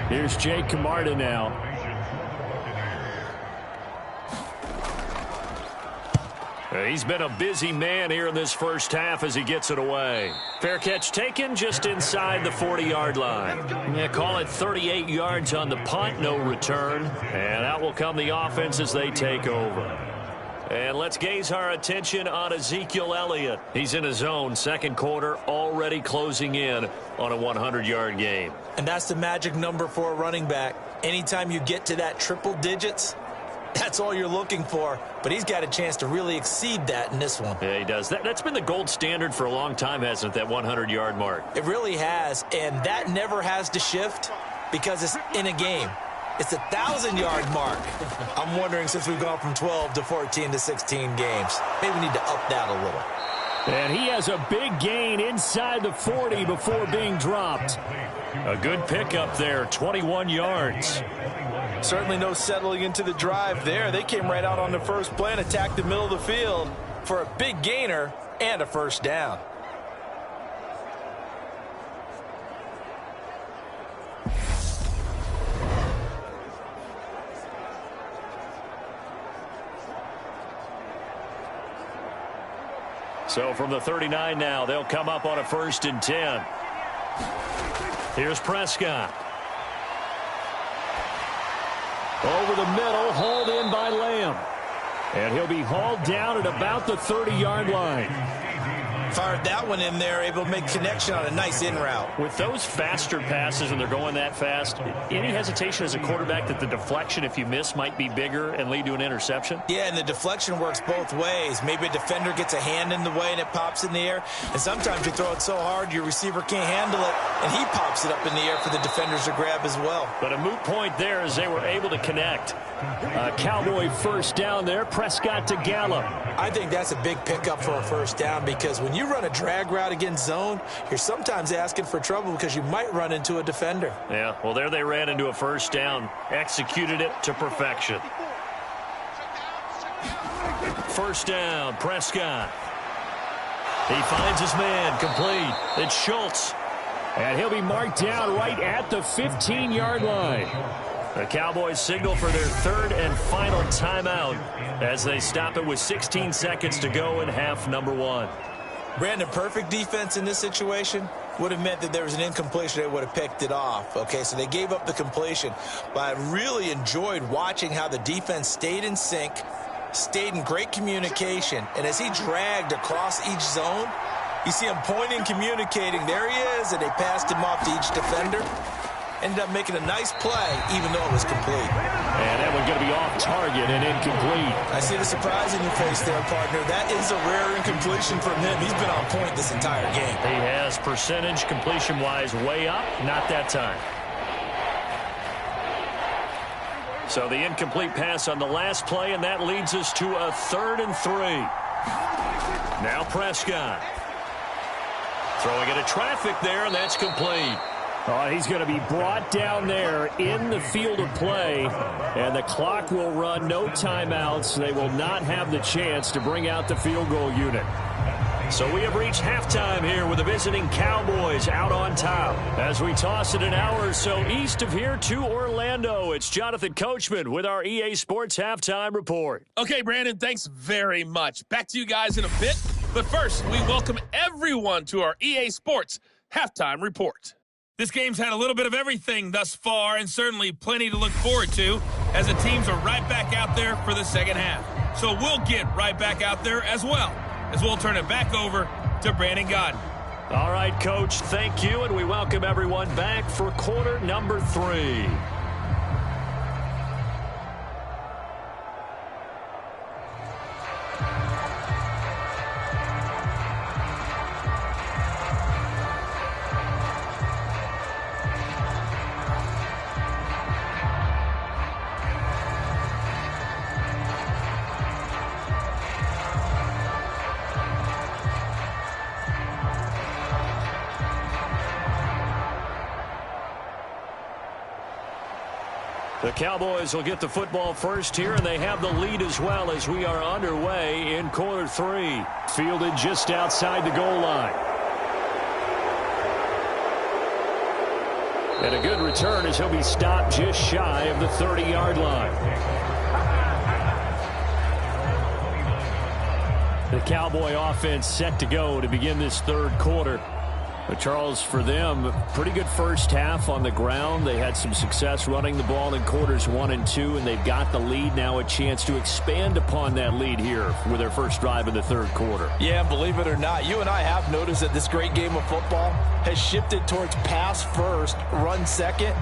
Here's Jake Camarda now. He's been a busy man here in this first half as he gets it away. Fair catch taken just inside the 40-yard line. Yeah, call it 38 yards on the punt, no return. And out will come the offense as they take over. And let's gaze our attention on Ezekiel Elliott. He's in his zone, second quarter, already closing in on a 100-yard game. And that's the magic number for a running back. Anytime you get to that triple digits, that's all you're looking for. But he's got a chance to really exceed that in this one. Yeah, he does. That's been the gold standard for a long time, hasn't it, that 100-yard mark? It really has, and that never has to shift because it's in a game. It's a 1,000-yard mark. I'm wondering, since we've gone from 12 to 14 to 16 games, maybe we need to up that a little. And he has a big gain inside the 40 before being dropped. A good pickup there, 21 yards. Certainly no settling into the drive there. They came right out on the first play and attacked the middle of the field for a big gainer and a first down. So from the 39 now, they'll come up on a 1st and 10. Here's Prescott. Over the middle, hauled in by Lamb. And he'll be hauled down at about the 30-yard line. Fired that one in there, able to make connection on a nice in route. With those faster passes, when they're going that fast, any hesitation as a quarterback that the deflection, if you miss, might be bigger and lead to an interception? Yeah, and the deflection works both ways. Maybe a defender gets a hand in the way and it pops in the air. And sometimes you throw it so hard your receiver can't handle it, and he pops it up in the air for the defenders to grab as well. But a moot point there as they were able to connect. A Cowboy first down there. Prescott to Gallup. I think that's a big pickup for a first down because when you run a drag route against zone, you're sometimes asking for trouble because you might run into a defender. Yeah, well, there they ran into a first down. Executed it to perfection. First down, Prescott. He finds his man, complete. It's Schultz. And he'll be marked down right at the 15-yard line. The Cowboys signal for their third and final timeout as they stop it with 16 seconds to go in half number 1. Brandon, perfect defense in this situation would have meant that there was an incompletion. They would have picked it off. Okay, so they gave up the completion. But I really enjoyed watching how the defense stayed in sync, stayed in great communication. And as he dragged across each zone, you see him pointing, communicating. There he is, and they passed him off to each defender. Ended up making a nice play, even though it was complete. And that one's going to be off target and incomplete. I see the surprise in your face there, partner. That is a rare incompletion from him. He's been on point this entire game. He has percentage completion-wise way up, not that time. So the incomplete pass on the last play, and that leads us to a 3rd and 3. Now Prescott. Throwing into traffic there, and that's complete. He's going to be brought down there in the field of play, and the clock will run. No timeouts. They will not have the chance to bring out the field goal unit. So we have reached halftime here with the visiting Cowboys out on top. As we toss it an hour or so east of here to Orlando, it's Jonathan Coachman with our EA Sports Halftime Report. Okay, Brandon, thanks very much. Back to you guys in a bit. But first, we welcome everyone to our EA Sports Halftime Report. This game's had a little bit of everything thus far, and certainly plenty to look forward to, as the teams are right back out there for the second half. So we'll get right back out there as well, as we'll turn it back over to Brandon Godden. All right, Coach, thank you, and we welcome everyone back for quarter number 3. The Cowboys will get the football first here, and they have the lead as well as we are underway in quarter 3. Fielded just outside the goal line. And a good return as he'll be stopped just shy of the 30-yard line. The Cowboy offense set to go to begin this third quarter. But Charles, for them, pretty good first half on the ground. They had some success running the ball in quarters 1 and 2, and they've got the lead now, a chance to expand upon that lead here with their first drive in the third quarter. Yeah, believe it or not, you and I have noticed that this great game of football has shifted towards pass first, run second.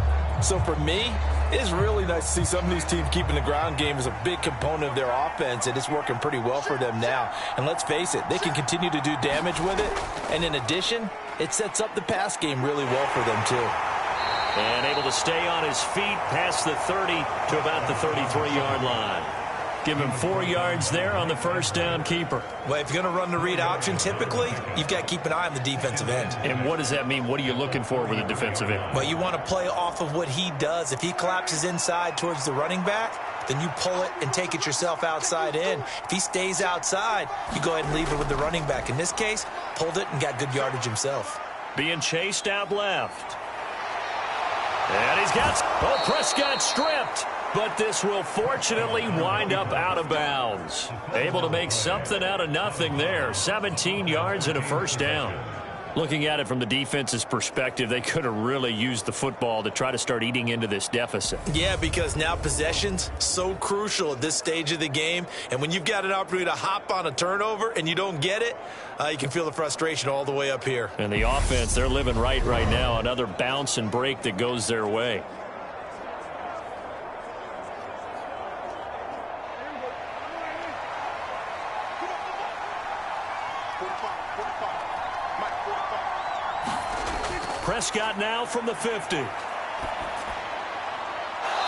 So for me, it's really nice to see some of these teams keeping the ground game as a big component of their offense, and it's working pretty well for them now. And let's face it, they can continue to do damage with it. And in addition, it sets up the pass game really well for them, too. And able to stay on his feet past the 30 to about the 33-yard line. Give him 4 yards there on the first down keeper. Well, if you're going to run the read option, typically, you've got to keep an eye on the defensive end. And what does that mean? What are you looking for with a defensive end? Well, you want to play off of what he does. If he collapses inside towards the running back, then you pull it and take it yourself outside in. If he stays outside, you go ahead and leave it with the running back. In this case, pulled it and got good yardage himself. Being chased out left. And he's got... Oh, Prescott stripped. But this will fortunately wind up out of bounds. Able to make something out of nothing there. 17 yards and a first down. Looking at it from the defense's perspective, they could have really used the football to try to start eating into this deficit. Yeah, because now possession's so crucial at this stage of the game. And when you've got an opportunity to hop on a turnover and you don't get it, you can feel the frustration all the way up here. And the offense, they're living right now. Another bounce and break that goes their way. Prescott now from the 50.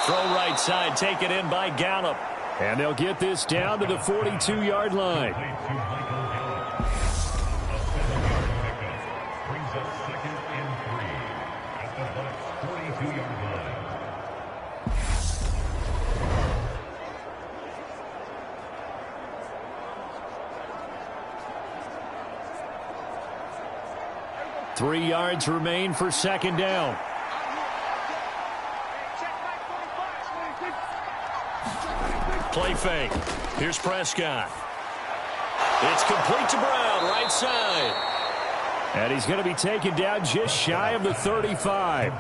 Throw right side, taken in by Gallup. And they'll get this down to the 42-yard line. Brings up 2nd and 3 at the Bucs 42-yard line. Three yards remain for second down. Play fake. Here's Prescott. It's complete to Brown, right side. And he's going to be taken down just shy of the 35.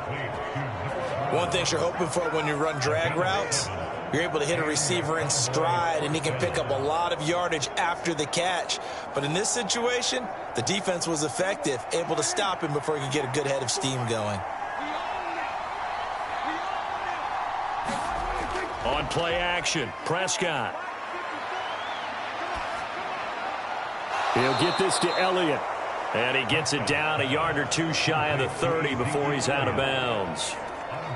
One thing you're hoping for when you run drag routes, you're able to hit a receiver in stride, and he can pick up a lot of yardage after the catch. But in this situation, the defense was effective, able to stop him before he could get a good head of steam going. On play action, Prescott. He'll get this to Elliott. And he gets it down a yard or two shy of the 30 before he's out of bounds.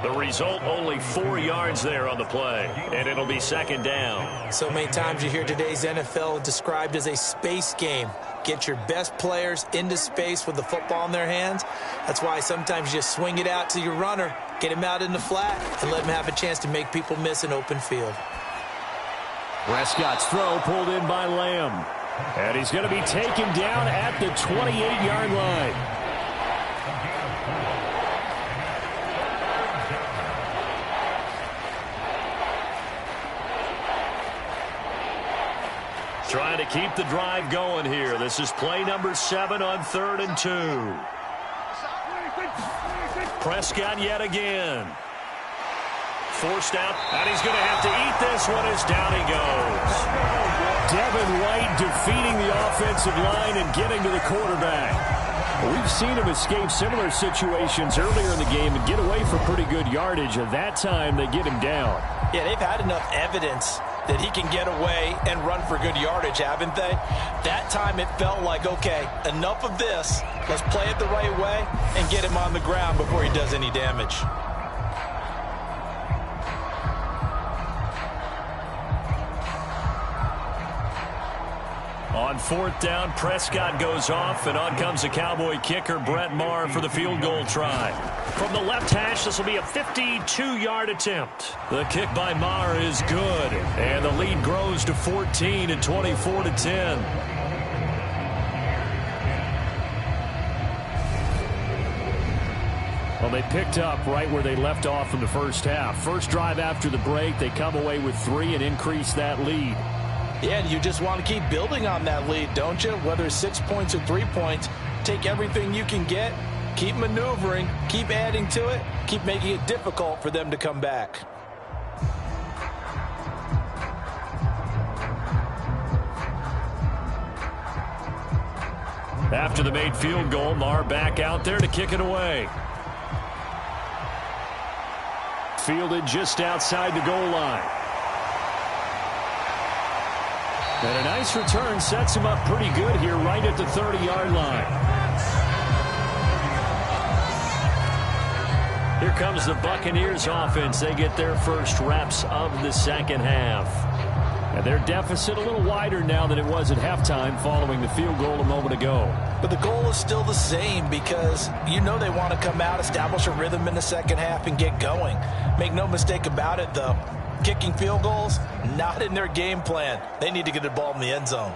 The result, only 4 yards there on the play, and it'll be second down. So many times you hear today's NFL described as a space game. Get your best players into space with the football in their hands. That's why sometimes you just swing it out to your runner, get him out in the flat, and let him have a chance to make people miss an open field. Prescott's throw pulled in by Lamb. And he's going to be taken down at the 28-yard line. Trying to keep the drive going here. This is play number 7 on 3rd and 2. Prescott yet again. Forced out, and he's going to have to eat this one as down he goes. Devin White defeating the offensive line and getting to the quarterback. We've seen him escape similar situations earlier in the game and get away for pretty good yardage. At that time, they get him down. Yeah, they've had enough evidence that he can get away and run for good yardage, haven't they? That time it felt like, okay, enough of this. Let's play it the right way and get him on the ground before he does any damage. On 4th down, Prescott goes off, and on comes the Cowboy kicker, Brett Maher, for the field goal try. From the left hash, this will be a 52-yard attempt. The kick by Maher is good, and the lead grows to 14 and 24-10. Well, they picked up right where they left off in the first half. First drive after the break, they come away with 3 and increase that lead. Yeah, and you just want to keep building on that lead, don't you? Whether it's 6 points or 3 points, take everything you can get, keep maneuvering, keep adding to it, keep making it difficult for them to come back. After the made field goal, Maher back out there to kick it away. Fielded just outside the goal line. And a nice return sets him up pretty good here right at the 30-yard line. Here comes the Buccaneers offense. They get their first reps of the second half. And their deficit a little wider now than it was at halftime following the field goal a moment ago. But the goal is still the same because you know they want to come out, establish a rhythm in the second half, and get going. Make no mistake about it, though. Kicking field goals, not in their game plan. They need to get the ball in the end zone.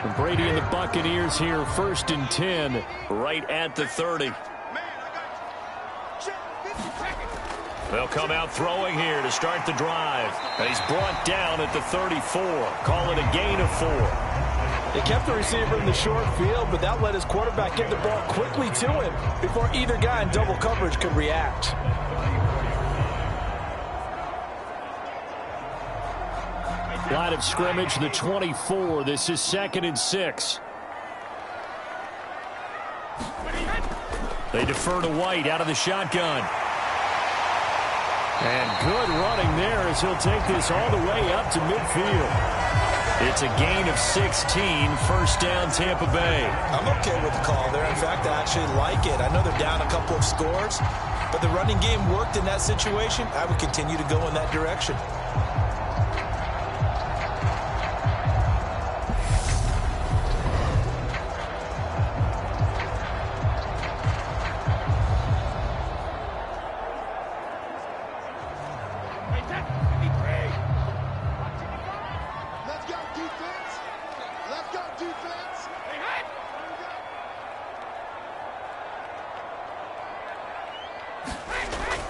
And Brady and the Buccaneers here, 1st and 10, right at the 30. They'll come out throwing here to start the drive. And he's brought down at the 34. Call it a gain of 4. They kept the receiver in the short field, but that let his quarterback get the ball quickly to him before either guy in double coverage could react. Line of scrimmage, the 24. This is 2nd and 6. They defer to White out of the shotgun. And good running there as he'll take this all the way up to midfield. It's a gain of 16, 1st down Tampa Bay. I'm okay with the call there. In fact, I actually like it. I know they're down a couple of scores, but the running game worked in that situation. I would continue to go in that direction.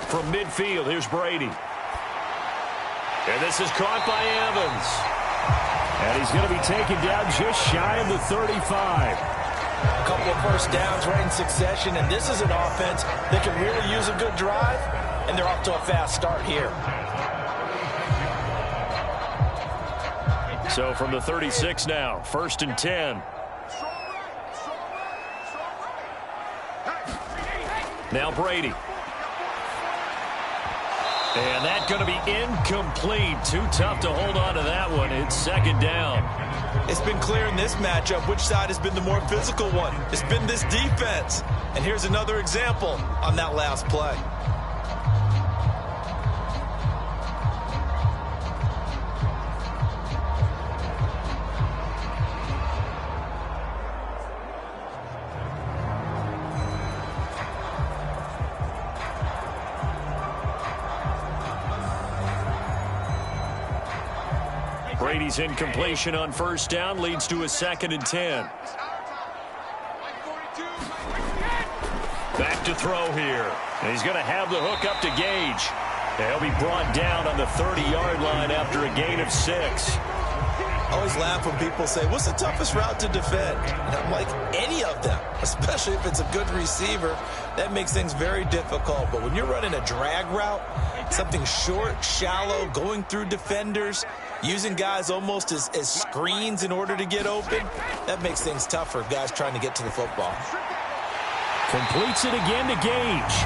From midfield, here's Brady. And this is caught by Evans. And he's going to be taken down just shy of the 35. A couple of first downs right in succession, and this is an offense that can really use a good drive, and they're off to a fast start here. So from the 36 now, 1st and 10. Now Brady. And that's going to be incomplete. Too tough to hold on to that one. It's 2nd down. It's been clear in this matchup which side has been the more physical one. It's been this defense. And here's another example on that last play. Brady's incompletion on 1st down leads to a 2nd and 10. Back to throw here. And he's going to have the hook up to Gage. And he'll be brought down on the 30-yard line after a gain of 6. I always laugh when people say, what's the toughest route to defend? And I'm like, any of them, especially if it's a good receiver. That makes things very difficult. But when you're running a drag route, something short, shallow, going through defenders, using guys almost as screens in order to get open, that makes things tough for guys trying to get to the football. Completes it again to Gage.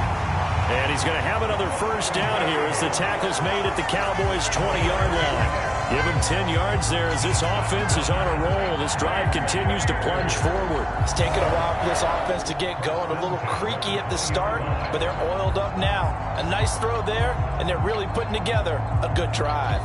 And he's going to have another 1st down here as the tackle's made at the Cowboys' 20-yard line. Give him 10 yards there as this offense is on a roll. This drive continues to plunge forward. It's taken a while for this offense to get going. A little creaky at the start, but they're oiled up now. A nice throw there, and they're really putting together a good drive.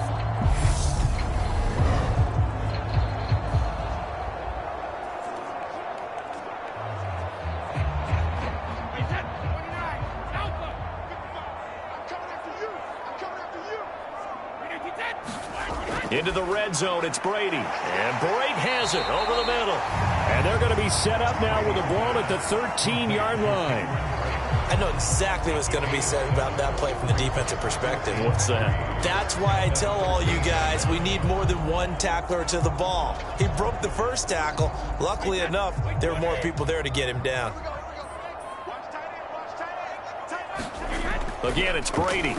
Into the red zone, it's Brady. And Brady has it over the middle. And they're going to be set up now with the ball at the 13-yard line. I know exactly what's going to be said about that play from the defensive perspective. What's that? That's why I tell all you guys we need more than one tackler to the ball. He broke the first tackle. Luckily enough, there were more people there to get him down. Again, it's Brady.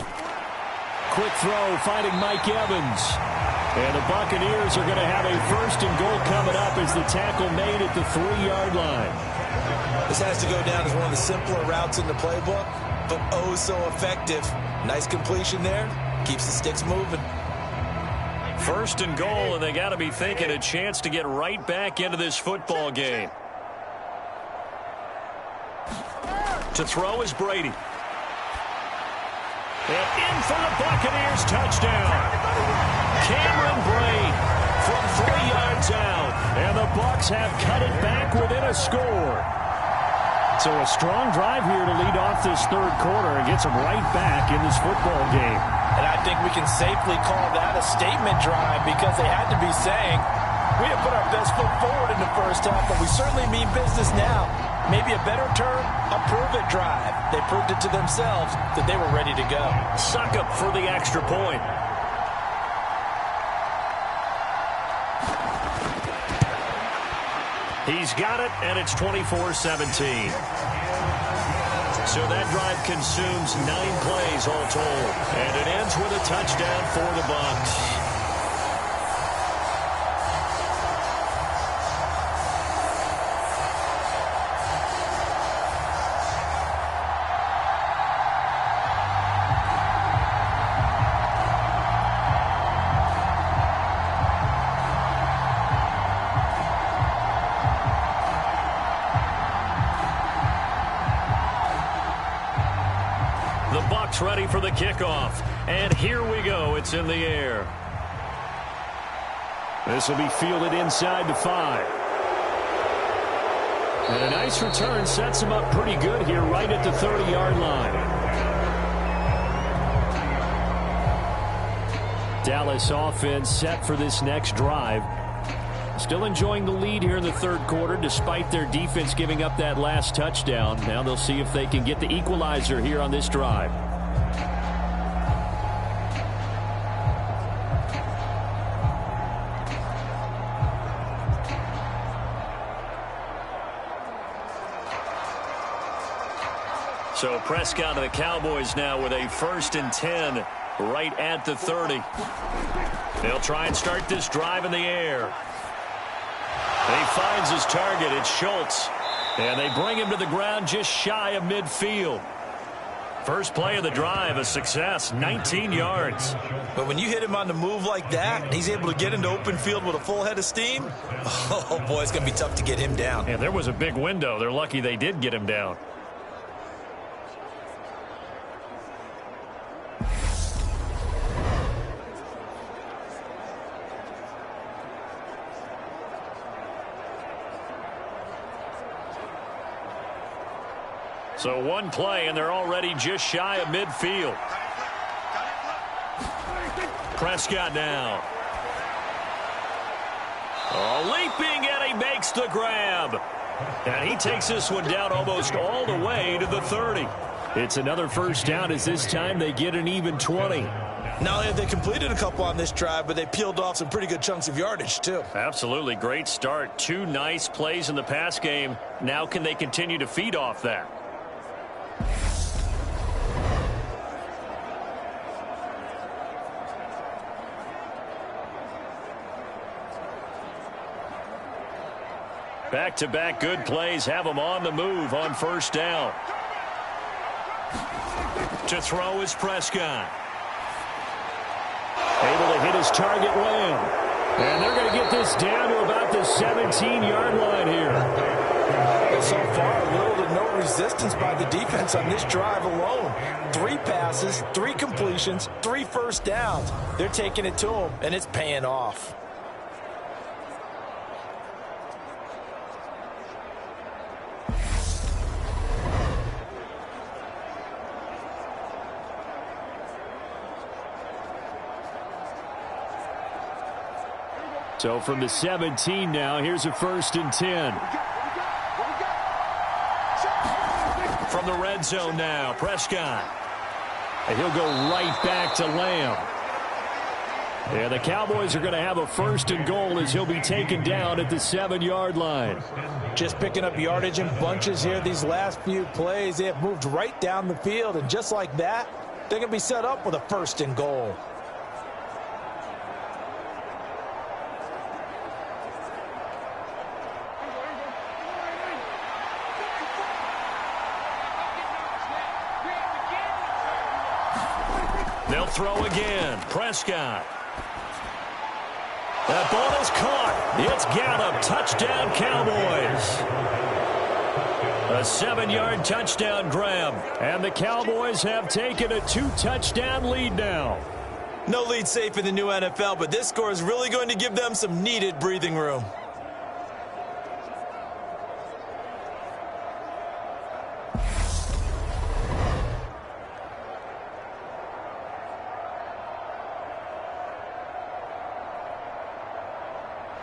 Quick throw, finding Mike Evans. And the Buccaneers are going to have a 1st and goal coming up as the tackle made at the 3-yard line. This has to go down as one of the simpler routes in the playbook, but oh so effective. Nice completion there. Keeps the sticks moving. 1st and goal, and they got to be thinking a chance to get right back into this football game. To throw is Brady. And in for the Buccaneers touchdown. Cameron Brate from 3 yards out. And the Bucs have cut it back within a score. So a strong drive here to lead off this 3rd quarter and gets them right back in this football game. And I think we can safely call that a statement drive because they had to be saying, we didn't put our best foot forward in the 1st half, but we certainly mean business now. Maybe a better term, a prove-it drive. They proved it to themselves that they were ready to go. Suck up for the extra point. He's got it, and it's 24-17. So that drive consumes 9 plays all told. And it ends with a touchdown for the Bucs. Ready for the kickoff. And here we go. It's in the air. This will be fielded inside the 5. And a nice return sets him up pretty good here right at the 30-yard line. Dallas offense set for this next drive. Still enjoying the lead here in the 3rd quarter despite their defense giving up that last touchdown. Now they'll see if they can get the equalizer here on this drive. So Prescott of the Cowboys now with a 1st and 10 right at the 30. They'll try and start this drive in the air. He finds his target. It's Schultz. And they bring him to the ground just shy of midfield. First play of the drive, a success, 19 yards. But when you hit him on the move like that, and he's able to get into open field with a full head of steam, oh, boy, it's going to be tough to get him down. Yeah, there was a big window. They're lucky they did get him down. So one play, and they're already just shy of midfield. Prescott now. Oh, leaping, and he makes the grab. And he takes this one down almost all the way to the 30. It's another first down as this time they get an even 20. Now they completed a couple on this drive, but they peeled off some pretty good chunks of yardage, too. Absolutely. Great start. 2 nice plays in the pass game. Now can they continue to feed off that? Back-to-back good plays have them on the move on first down. To throw is Prescott. Able to hit his target, Lamb. And they're going to get this down to about the 17-yard line here. And so far, little to no resistance by the defense on this drive alone. 3 passes, 3 completions, 3 first downs. They're taking it to him, and it's paying off. So from the 17 now, here's a 1st and 10. From the red zone now, Prescott. And he'll go right back to Lamb. Yeah, the Cowboys are going to have a 1st and goal as he'll be taken down at the 7-yard line. Just picking up yardage in bunches here these last few plays. They have moved right down the field, and just like that, they're going to be set up with a 1st and goal. They'll throw again. Prescott. That ball is caught. It's Gallup. Touchdown, Cowboys. A 7-yard touchdown grab. And the Cowboys have taken a 2-touchdown lead now. No lead safe in the new NFL, but this score is really going to give them some needed breathing room.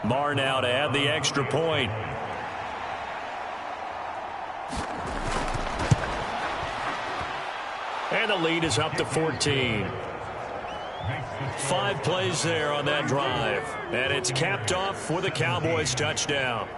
Marr now to add the extra point. And the lead is up to 14. 5 plays there on that drive. And it's capped off with a Cowboys touchdown.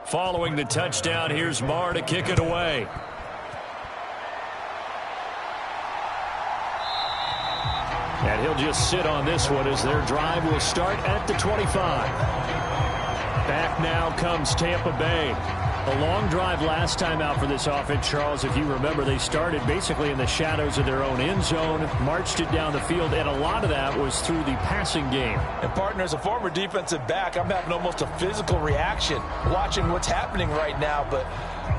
Following the touchdown, here's Marr to kick it away. And he'll just sit on this one as their drive will start at the 25. Back now comes Tampa Bay. A long drive last time out for this offense, Charles. If you remember, they started basically in the shadows of their own end zone, marched it down the field, and a lot of that was through the passing game. And, partner, as a former defensive back, I'm having almost a physical reaction watching what's happening right now. But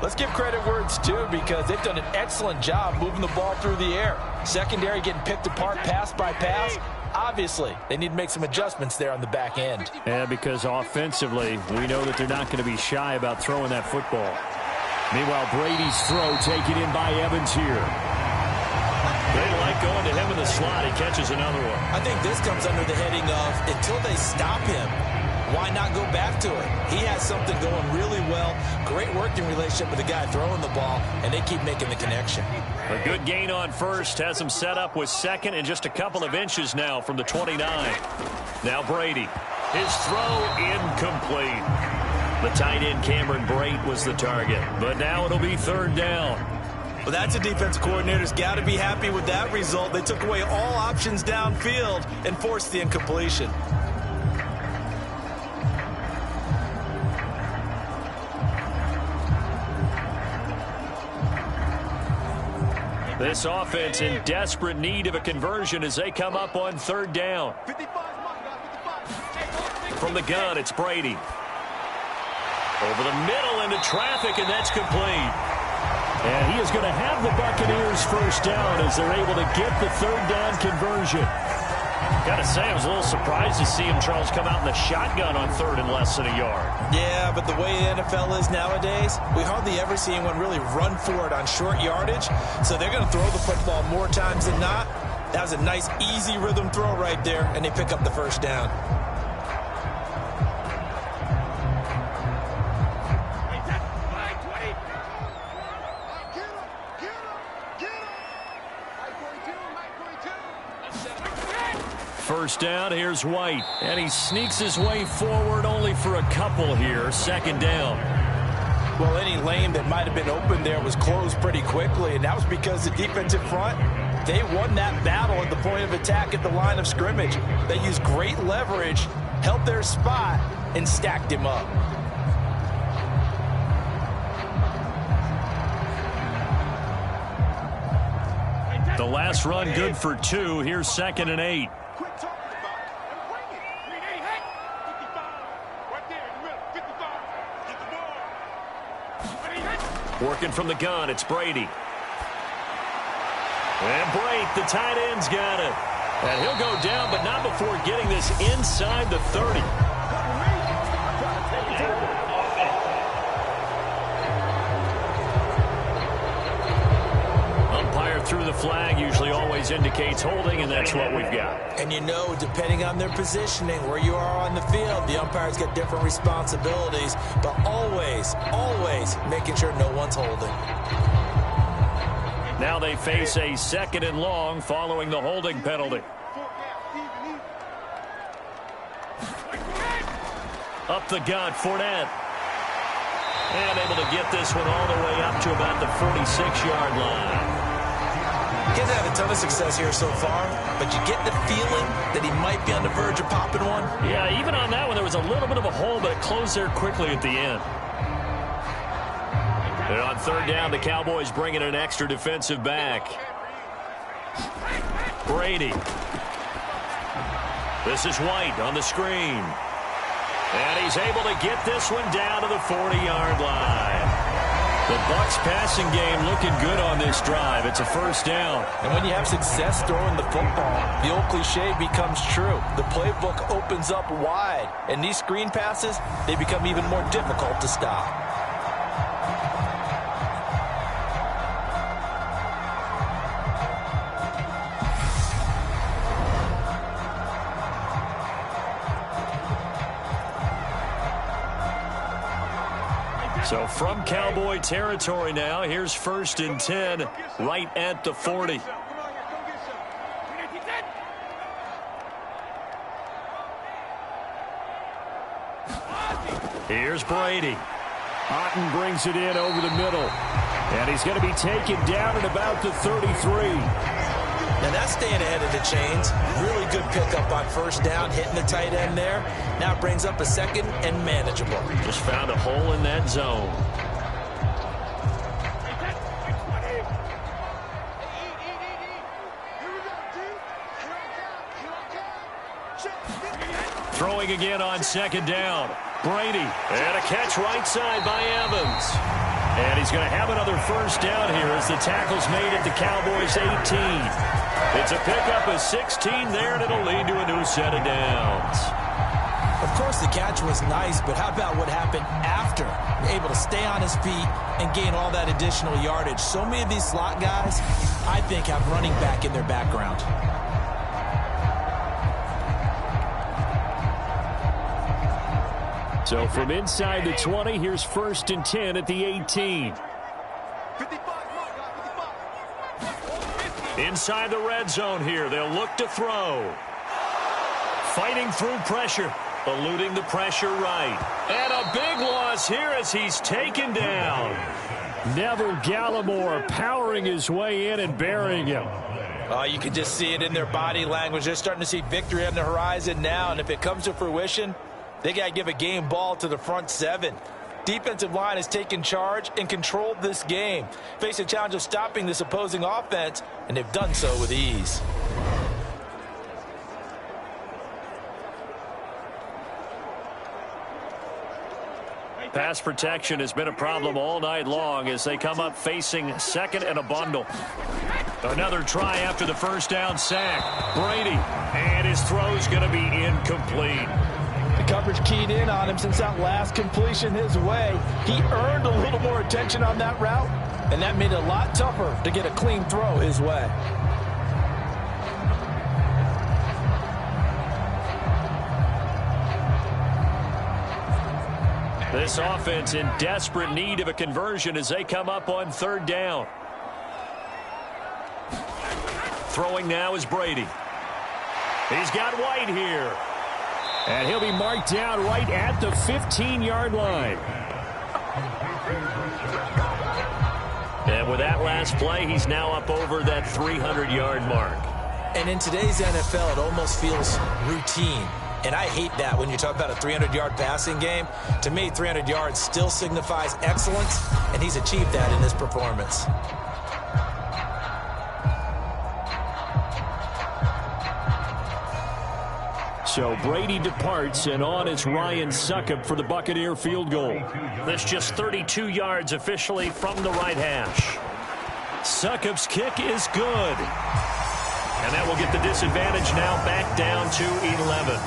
let's give credit where it's due, because they've done an excellent job moving the ball through the air. Secondary getting picked apart pass by pass. Obviously, they need to make some adjustments there on the back end. Yeah, because offensively, we know that they're not going to be shy about throwing that football. Meanwhile, Brady's throw taken in by Evans here. They like going to him in the slot. He catches another one. I think this comes under the heading of until they stop him, why not go back to it? He has something going really well. Great working relationship with the guy throwing the ball, and they keep making the connection. A good gain on first has him set up with second and just a couple of inches now from the 29. Now Brady. His throw incomplete. The tight end Cameron Brate was the target, but now it'll be third down. Well, that's a defensive coordinator's got to be happy with that result. They took away all options downfield and forced the incompletion. This offense in desperate need of a conversion as they come up on third down. From the gun, it's Brady. Over the middle into traffic, and that's complete. And he is going to have the Buccaneers first down as they're able to get the third down conversion. Got to say, I was a little surprised to see him, Charles, come out in the shotgun on third and less than a yard. Yeah, but the way the NFL is nowadays, we hardly ever see anyone really run for it on short yardage. So they're going to throw the football more times than not. That was a nice, easy rhythm throw right there, and they pick up the first down. First down, here's White. And he sneaks his way forward only for a couple here. Second down. Well, any lane that might have been open there was closed pretty quickly, and that was because the defensive front, they won that battle at the point of attack at the line of scrimmage. They used great leverage, held their spot, and stacked him up. The last run good for 2. Here's 2nd and 8. Working from the gun, it's Brady. And Brate, the tight end's got it. And he'll go down, but not before getting this inside the 30. Umpire threw the flag, usually always indicates holding, and that's what we've got. And you know, depending on their positioning, where you are on the field, the umpire's got different responsibilities, but always, always making sure no one's holding. Now they face a 2nd and long following the holding penalty. Up the gut, Fournette. And able to get this one all the way up to about the 46-yard line. He hasn't had a ton of success here so far, but you get the feeling that he might be on the verge of popping one. Yeah, even on that one, there was a little bit of a hole, but it closed there quickly at the end. And on third down, the Cowboys bring in an extra defensive back. Brady. This is White on the screen. And he's able to get this one down to the 40-yard line. The Bucs passing game looking good on this drive. It's a first down. And when you have success throwing the football, the old cliche becomes true. The playbook opens up wide. And these screen passes, they become even more difficult to stop. So from Cowboy territory now, here's 1st and 10 right at the 40. Here's Brady. Otten brings it in over the middle. And he's going to be taken down at about the 33. Now that's staying ahead of the chains. Really good pickup on first down, hitting the tight end there. Now it brings up a 2nd and manageable. Just found a hole in that zone. Throwing again on 2nd down. Brady. And a catch right side by Evans. And he's going to have another first down here as the tackle's made at the Cowboys' 18. It's a pickup of 16 there, and it'll lead to a new set of downs. Of course, Yes, the catch was nice, but how about what happened after? Able to stay on his feet and gain all that additional yardage. So many of these slot guys, I think, have running back in their background. So from inside the 20, here's 1st and 10 at the 18. Inside the red zone here, they'll look to throw. Fighting through pressure, eluding the pressure right. And a big loss here as he's taken down. Neville Gallimore powering his way in and burying him. You can just see it in their body language. They're starting to see victory on the horizon now, and if it comes to fruition, they got to give a game ball to the front 7. Defensive line has taken charge and controlled this game. Face a challenge of stopping this opposing offense, and they've done so with ease. Pass protection has been a problem all night long as they come up facing 2nd and a bundle. Another try after the first down sack. Brady, and his throw's going to be incomplete. The coverage keyed in on him since that last completion his way. He earned a little more attention on that route, and that made it a lot tougher to get a clean throw his way. This offense in desperate need of a conversion as they come up on 3rd down. Throwing now is Brady. He's got White here. And he'll be marked down right at the 15-yard line. And with that last play, he's now up over that 300-yard mark. And in today's NFL, it almost feels routine. And I hate that when you talk about a 300-yard passing game. To me, 300 yards still signifies excellence, and he's achieved that in this performance. So Brady departs, and on it's Ryan Succop for the Buccaneer field goal. This just 32 yards officially from the right hash. Succop's kick is good. And that will get the disadvantage now back down to 11.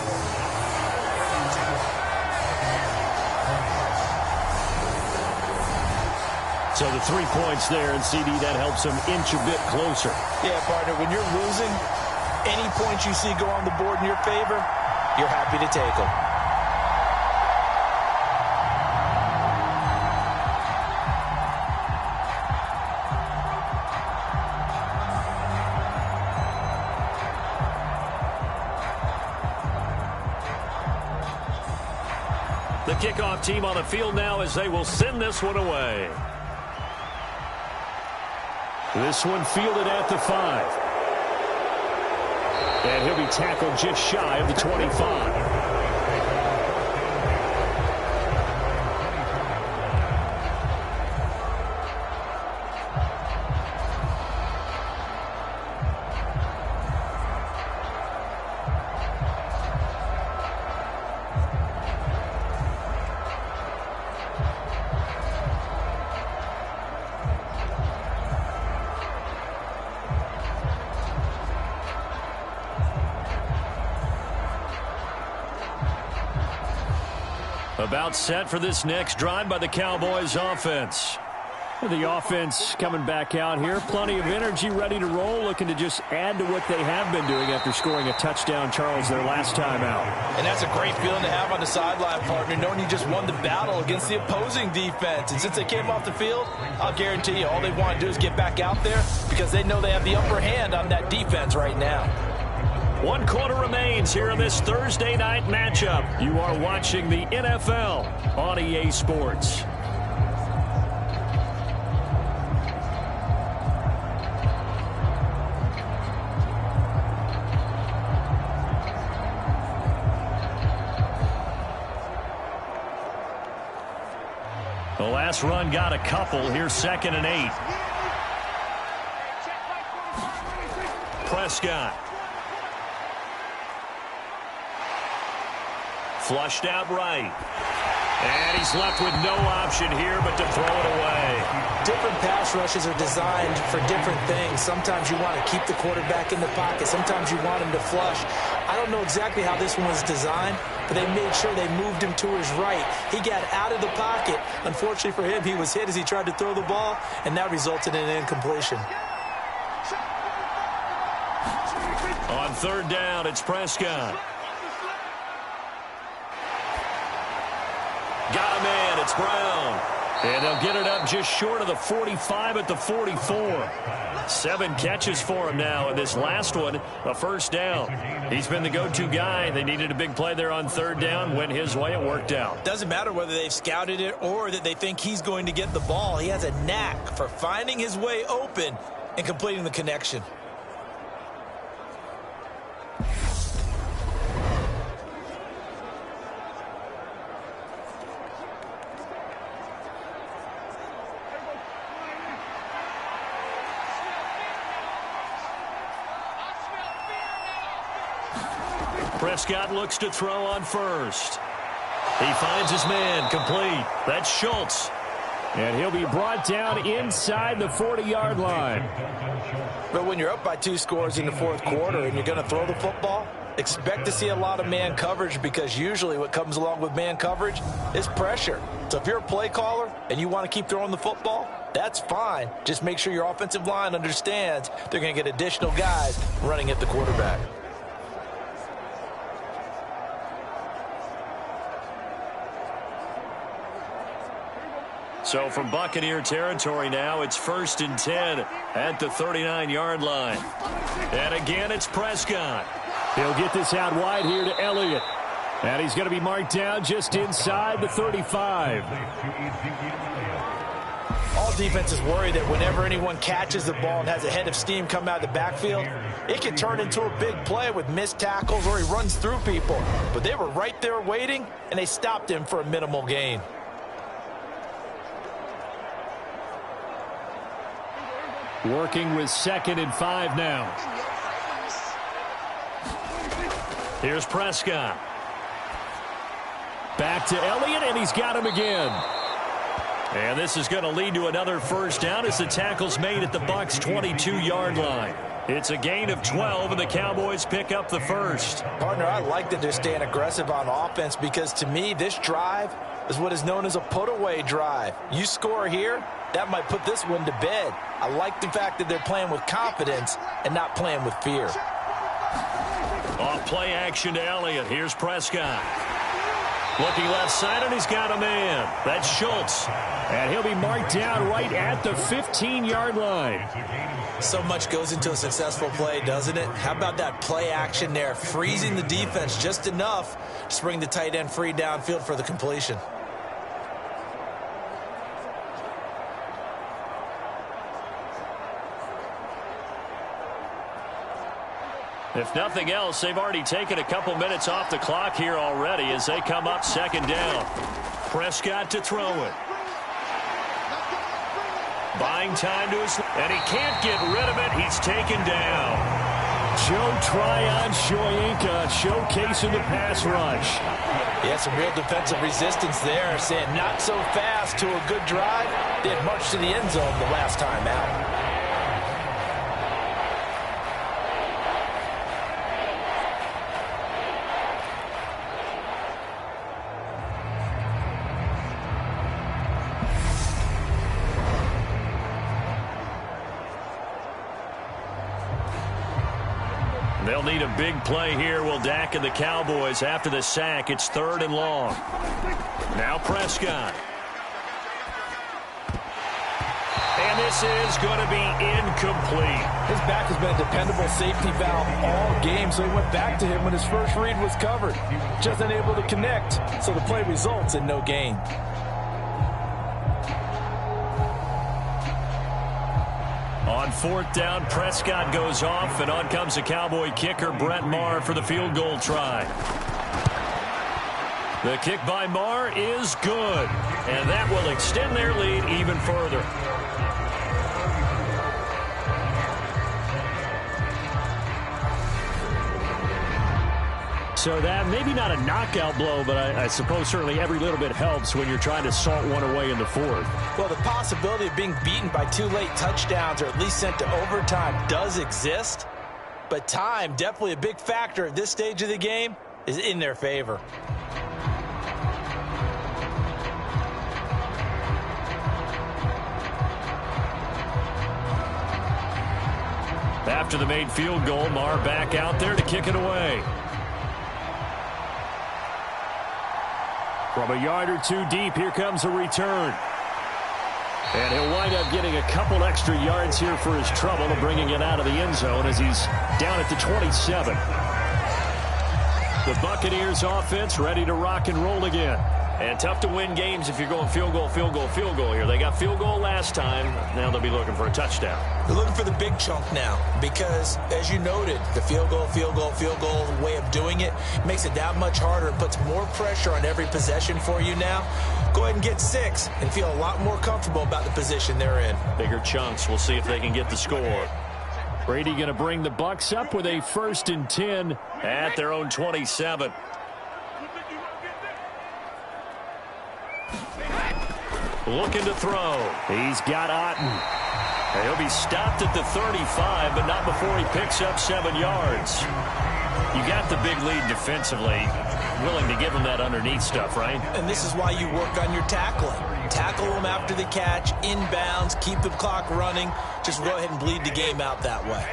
So the 3 points there, and CD, that helps him inch a bit closer. Yeah, partner, when you're losing, any points you see go on the board in your favor, you're happy to take them. The kickoff team on the field now as they will send this one away. This one fielded at the 5. And he'll be tackled just shy of the 25. About set for this next drive by the Cowboys offense. The offense coming back out here. Plenty of energy, ready to roll, looking to just add to what they have been doing after scoring a touchdown, Charles, their last time out. And that's a great feeling to have on the sideline, partner, knowing you just won the battle against the opposing defense. And since they came off the field, I'll guarantee you all they want to do is get back out there because they know they have the upper hand on that defense right now. 1 quarter remains here in this Thursday night matchup. You are watching the NFL on EA Sports. The last run got a couple. Here's 2nd and 8. Prescott. Flushed out right. And he's left with no option here but to throw it away. Different pass rushes are designed for different things. Sometimes you want to keep the quarterback in the pocket. Sometimes you want him to flush. I don't know exactly how this one was designed, but they made sure they moved him to his right. He got out of the pocket. Unfortunately for him, he was hit as he tried to throw the ball, and that resulted in an incompletion. On third down, it's Prescott. Got a man, it's Brown. And they'll get it up just short of the 45 at the 44. 7 catches for him now, and this last one, a first down. He's been the go-to guy. They needed a big play there on third down. Went his way, it worked out. Doesn't matter whether they've scouted it or that they think he's going to get the ball. He has a knack for finding his way open and completing the connection. Prescott looks to throw on first. He finds his man, complete. That's Schultz. And he'll be brought down inside the 40-yard line. But when you're up by 2 scores in the fourth quarter and you're going to throw the football, expect to see a lot of man coverage, because usually what comes along with man coverage is pressure. So if you're a play caller and you want to keep throwing the football, that's fine. Just make sure your offensive line understands they're going to get additional guys running at the quarterback. So from Buccaneer territory now, it's 1st and 10 at the 39-yard line. And again, it's Prescott. He'll get this out wide here to Elliott. And he's going to be marked down just inside the 35. All defenses worry that whenever anyone catches the ball and has a head of steam come out of the backfield, it can turn into a big play with missed tackles or he runs through people. But they were right there waiting, and they stopped him for a minimal gain. Working with 2nd and 5 now. Here's Prescott. Back to Elliott, and he's got him again. And this is going to lead to another first down as the tackle's made at the Bucs' 22-yard line. It's a gain of 12, and the Cowboys pick up the first. Partner, I like that they're staying aggressive on offense, because to me, this drive is what is known as a put-away drive. You score here, that might put this one to bed. I like the fact that they're playing with confidence and not playing with fear. Off play action to Elliott. Here's Prescott. Looking left side, and he's got a man. That's Schultz. And he'll be marked down right at the 15-yard line. So much goes into a successful play, doesn't it? How about that play action there, freezing the defense just enough to bring the tight end free downfield for the completion. If nothing else, they've already taken a couple minutes off the clock here already as they come up 2nd down. Prescott to throw it. Buying time to his... And he can't get rid of it. He's taken down. Joe Tryon-Shoyinka showcasing the pass rush. Yeah, some real defensive resistance there, saying not so fast to a good drive. They had marched to the end zone the last time out. They'll need a big play here, will Dak and the Cowboys. After the sack, it's 3rd and long. Now Prescott. And this is going to be incomplete. His back has been a dependable safety valve all game, so he went back to him when his first read was covered. Just unable to connect, so the play results in no gain. On 4th down, Prescott goes off, and on comes the Cowboy kicker, Brett Maher, for the field goal try. The kick by Maher is good, and that will extend their lead even further. So that maybe not a knockout blow, but I suppose certainly every little bit helps when you're trying to salt one away in the fourth. Well, the possibility of being beaten by 2 late touchdowns or at least sent to overtime does exist. But time, definitely a big factor at this stage of the game, is in their favor. After the made field goal, Marr back out there to kick it away. From a yard or two deep, here comes a return. And he'll wind up getting a couple extra yards here for his trouble of bringing it out of the end zone as he's down at the 27. The Buccaneers offense ready to rock and roll again. And tough to win games if you're going field goal, field goal, field goal here. They got field goal last time. Now they'll be looking for a touchdown. They're looking for the big chunk now because, as you noted, the field goal way of doing it makes it that much harder. It puts more pressure on every possession for you now. Go ahead and get 6 and feel a lot more comfortable about the position they're in. Bigger chunks. We'll see if they can get the score. Brady going to bring the Bucs up with a 1st and 10 at their own 27. Looking to throw. He's got Otten. And he'll be stopped at the 35, but not before he picks up 7 yards. You got the big lead defensively. Willing to give him that underneath stuff, right? And this is why you work on your tackling. Tackle them after the catch, inbounds, keep the clock running. Just go ahead and bleed the game out that way.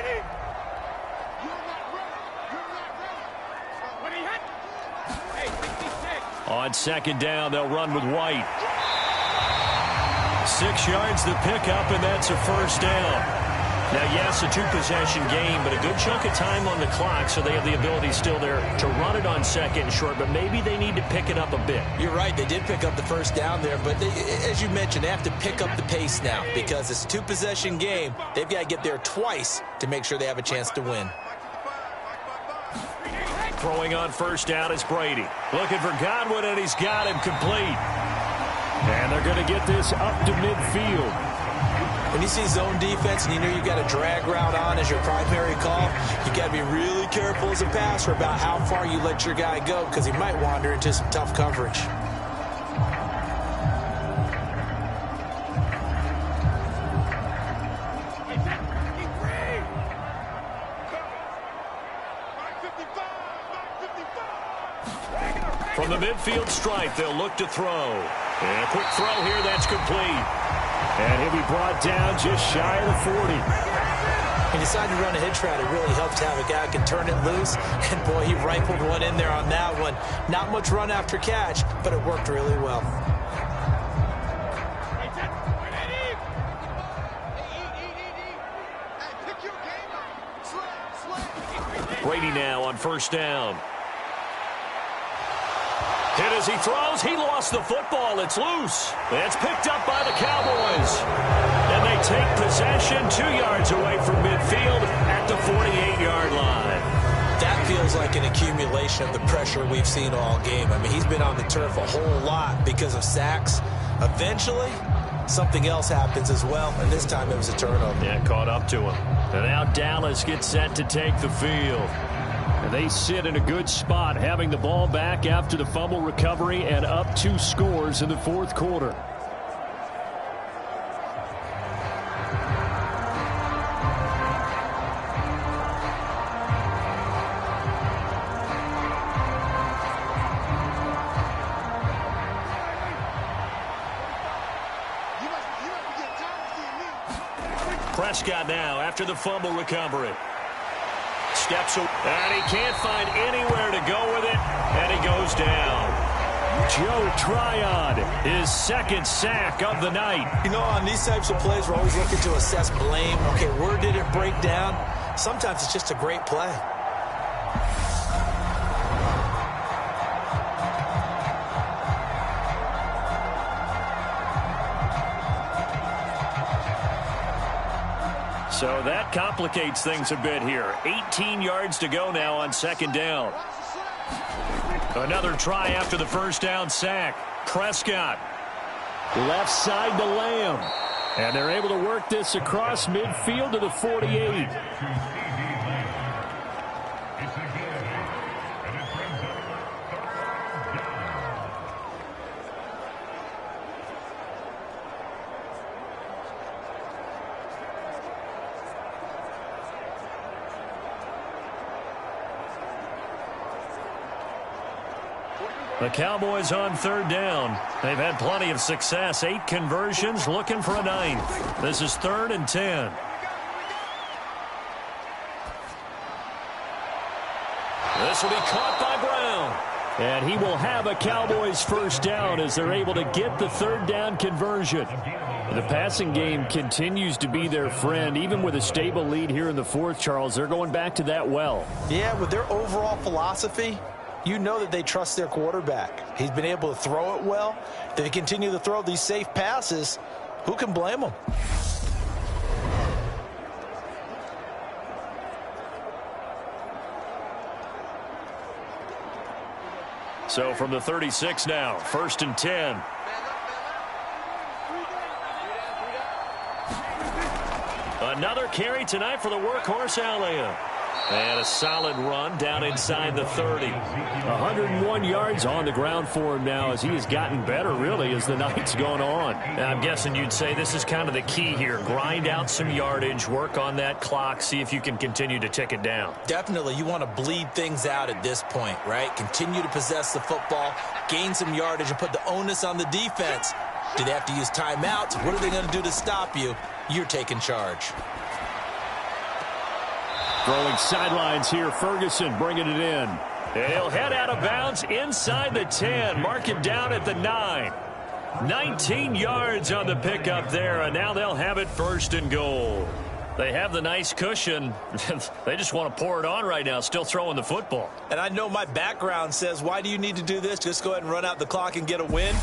On 2nd down, they'll run with White. 6 yards the pickup, and that's a 1st down. Now, yes, a 2-possession game, but a good chunk of time on the clock, so they have the ability still there to run it on 2nd and short, but maybe they need to pick it up a bit. You're right. They did pick up the 1st down there, but as you mentioned, they have to pick up the pace now because it's a 2-possession game. They've got to get there twice to make sure they have a chance to win. Throwing on 1st down is Brady. Looking for Godwin, and he's got him complete. And they're going to get this up to midfield. When you see zone defense and you know you've got a drag route on as your primary call, you got to be really careful as a passer about how far you let your guy go because he might wander into some tough coverage. From the midfield stripe, they'll look to throw. And a quick throw here, that's complete. And he'll be brought down just shy of the 40. He decided to run a hitch route. It really helps to have a guy who can turn it loose. And, boy, he rifled one in there on that one. Not much run after catch, but it worked really well. Brady now on 1st down. Hit as he throws. He lost the football. It's loose. It's picked up by the Cowboys. And they take possession 2 yards away from midfield at the 48-yard line. That feels like an accumulation of the pressure we've seen all game. I mean, he's been on the turf a whole lot because of sacks. Eventually, something else happens as well, and this time it was a turnover. Yeah, caught up to him. And now Dallas gets set to take the field. And they sit in a good spot, having the ball back after the fumble recovery and up 2 scores in the 4th quarter. Prescott now after the fumble recovery. Steps away, and he can't find anywhere to go with it, and he goes down. Joe Tryon, his 2nd sack of the night. You know, on these types of plays, we're always looking to assess blame. Okay, where did it break down? Sometimes it's just a great play. So that complicates things a bit here. 18 yards to go now on 2nd down. Another try after the 1st down sack. Prescott. Left side to Lamb. And they're able to work this across midfield to the 48. The Cowboys on third down. They've had plenty of success. 8 conversions, looking for a 9th. This is 3rd and 10. This will be caught by Brown. And he will have a Cowboys first down as they're able to get the 3rd down conversion. The passing game continues to be their friend. Even with a stable lead here in the 4th, Charles, they're going back to that well. Yeah, with their overall philosophy, you know that they trust their quarterback. He's been able to throw it well. They continue to throw these safe passes. Who can blame them? So from the 36 now, 1st and 10. Another carry tonight for the workhorse Elliott. And a solid run down inside the 30. 101 yards on the ground for him now as he has gotten better, really, as the night's gone on. I'm guessing you'd say this is kind of the key here. Grind out some yardage, work on that clock, see if you can continue to tick it down. Definitely. You want to bleed things out at this point, right? Continue to possess the football, gain some yardage, and put the onus on the defense. Do they have to use timeouts? What are they going to do to stop you? You're taking charge. Throwing sidelines here, Ferguson bringing it in. He'll head out of bounds inside the 10. Mark it down at the 9. 19 yards on the pickup there, and now they'll have it 1st and goal. They have the nice cushion. They just want to pour it on right now, still throwing the football. And I know my background says, why do you need to do this? Just go ahead and run out the clock and get a win.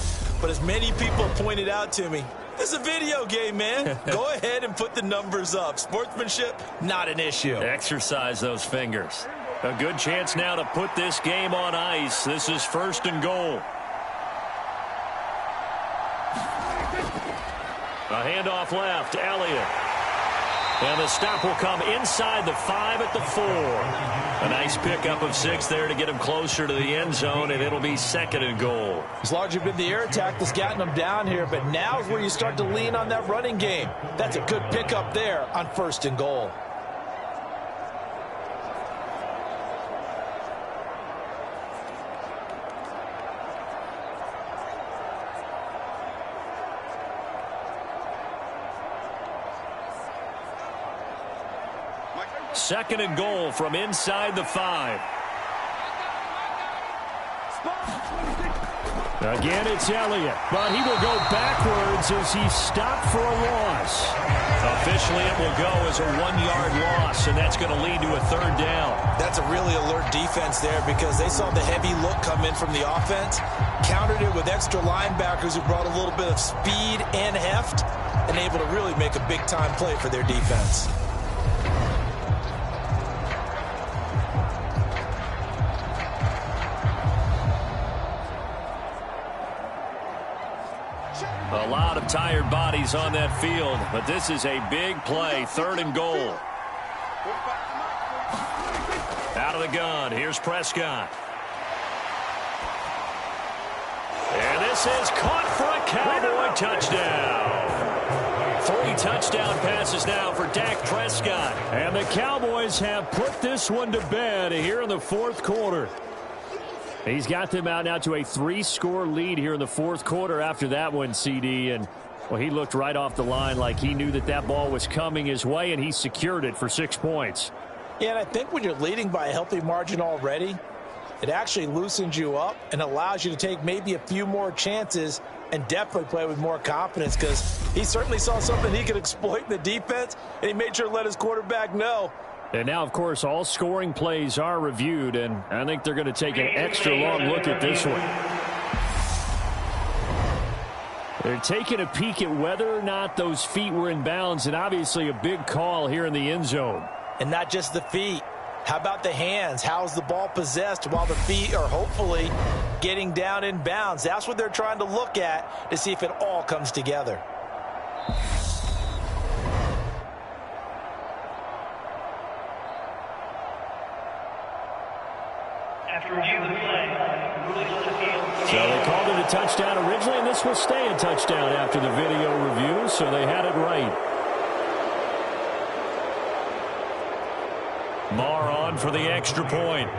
But as many people pointed out to me, this is a video game, man. Go ahead and put the numbers up. Sportsmanship, not an issue. Exercise those fingers. A good chance now to put this game on ice. This is 1st and goal. A handoff left, Elliott. And the stop will come inside the 5 at the 4. A nice pickup of 6 there to get him closer to the end zone, and it'll be 2nd and goal. It's largely been the air attack that's gotten them down here, but now is where you start to lean on that running game. That's a good pickup there on 1st and goal. Second and goal from inside the 5. Again, it's Elliott, but he will go backwards as he's stopped for a loss. Officially, it will go as a 1-yard loss, and that's going to lead to a 3rd down. That's a really alert defense there because they saw the heavy look come in from the offense, countered it with extra linebackers who brought a little bit of speed and heft, and able to really make a big-time play for their defense. A lot of tired bodies on that field, but this is a big play. 3rd and goal. Out of the gun. Here's Prescott. And this is caught for a Cowboy touchdown. 3 touchdown passes now for Dak Prescott. And the Cowboys have put this one to bed here in the 4th quarter. He's got them out now to a 3-score lead here in the 4th quarter after that one, CD. And, well, he looked right off the line like he knew that that ball was coming his way, and he secured it for 6 points. Yeah, and I think when you're leading by a healthy margin already, it actually loosens you up and allows you to take maybe a few more chances and definitely play with more confidence because he certainly saw something he could exploit in the defense, and he made sure to let his quarterback know. And now, of course, all scoring plays are reviewed, and I think they're going to take an extra long look at this one. They're taking a peek at whether or not those feet were in bounds, and obviously a big call here in the end zone. And not just the feet. How about the hands? How's the ball possessed while the feet are hopefully getting down in bounds? That's what they're trying to look at to see if it all comes together. So they called it a touchdown originally, and this will stay a touchdown after the video review, so they had it right. Marr on for the extra point.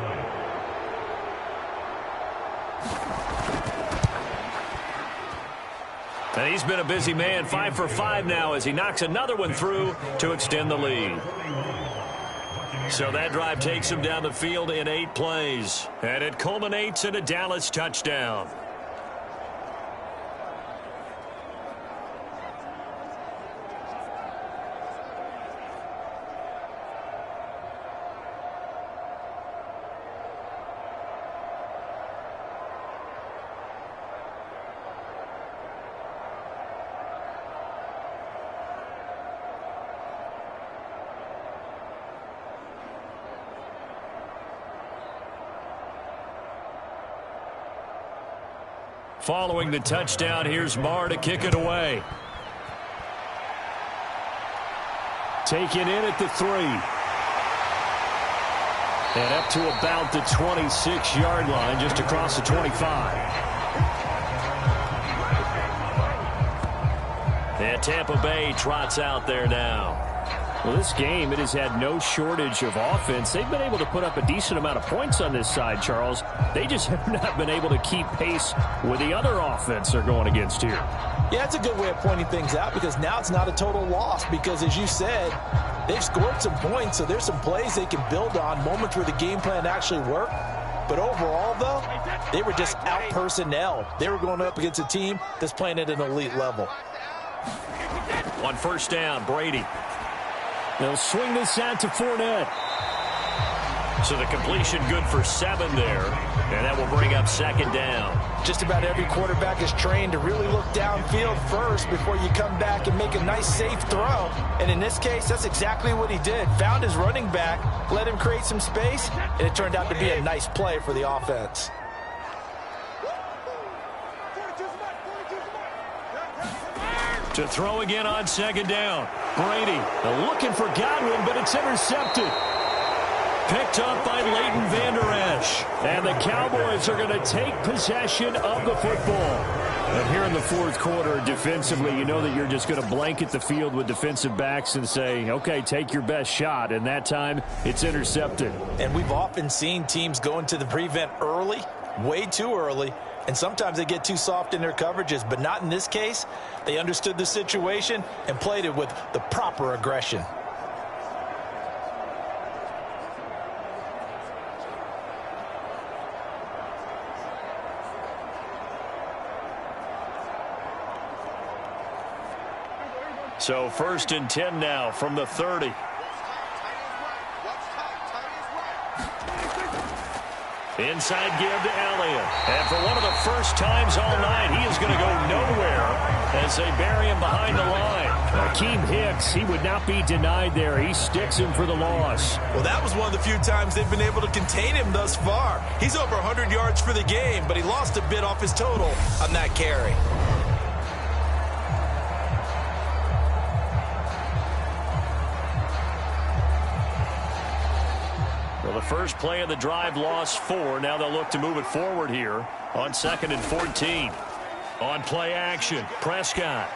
And he's been a busy man, 5 for 5 now as he knocks another one through to extend the lead. So that drive takes him down the field in 8 plays. And it culminates in a Dallas touchdown. Following the touchdown, here's Marr to kick it away. Taken in at the 3. And up to about the 26-yard line, just across the 25. And Tampa Bay trots out there now. Well, this game, it has had no shortage of offense. They've been able to put up a decent amount of points on this side, Charles. They just have not been able to keep pace with the other offense they're going against here. Yeah, it's a good way of pointing things out because now it's not a total loss because, as you said, they've scored some points, so there's some plays they can build on, moments where the game plan actually worked. But overall, though, they were just out-personnel. They were going up against a team that's playing at an elite level. On first down, Brady. They'll swing this out to Fournette. So the completion good for 7 there, and that will bring up second down. Just about every quarterback is trained to really look downfield first before you come back and make a nice, safe throw. And in this case, that's exactly what he did. Found his running back, let him create some space, and it turned out to be a nice play for the offense. To throw again on second down. Brady looking for Godwin, but it's intercepted. Picked up by Leighton Vander Esch. And the Cowboys are going to take possession of the football. And here in the fourth quarter, defensively, you know that you're just going to blanket the field with defensive backs and say, okay, take your best shot. And that time, it's intercepted. And we've often seen teams go into the prevent early, way too early. And sometimes they get too soft in their coverages, but not in this case. They understood the situation and played it with the proper aggression. So 1st and 10 now from the 30. Inside give to Elliott. And for one of the first times all night, he is going to go nowhere as they bury him behind the line. Akeem Hicks, he would not be denied there. He sticks him for the loss. Well, that was one of the few times they've been able to contain him thus far. He's over 100 yards for the game, but he lost a bit off his total on that carry. The first play of the drive lost 4. Now they'll look to move it forward here on 2nd and 14. On play action, Prescott.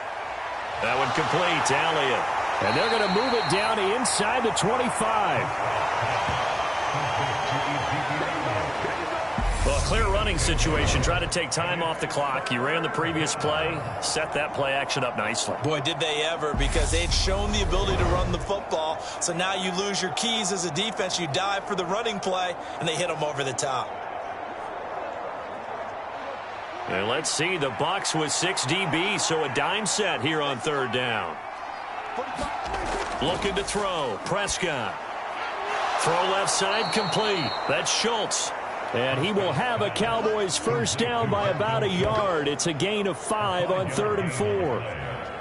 That one complete to Elliott. And they're going to move it down inside the 25. Well, a clear running situation. Try to take time off the clock. You ran the previous play, set that play action up nicely. Boy, did they ever, because they'd shown the ability to run the football. So now you lose your keys as a defense. You dive for the running play, and they hit them over the top. And let's see, the Bucs with 6 DBs, so a dime set here on 3rd down. Looking to throw, Prescott. Throw left side complete. That's Schultz. And he will have a Cowboys first down by about a yard. It's a gain of 5 on 3rd and 4.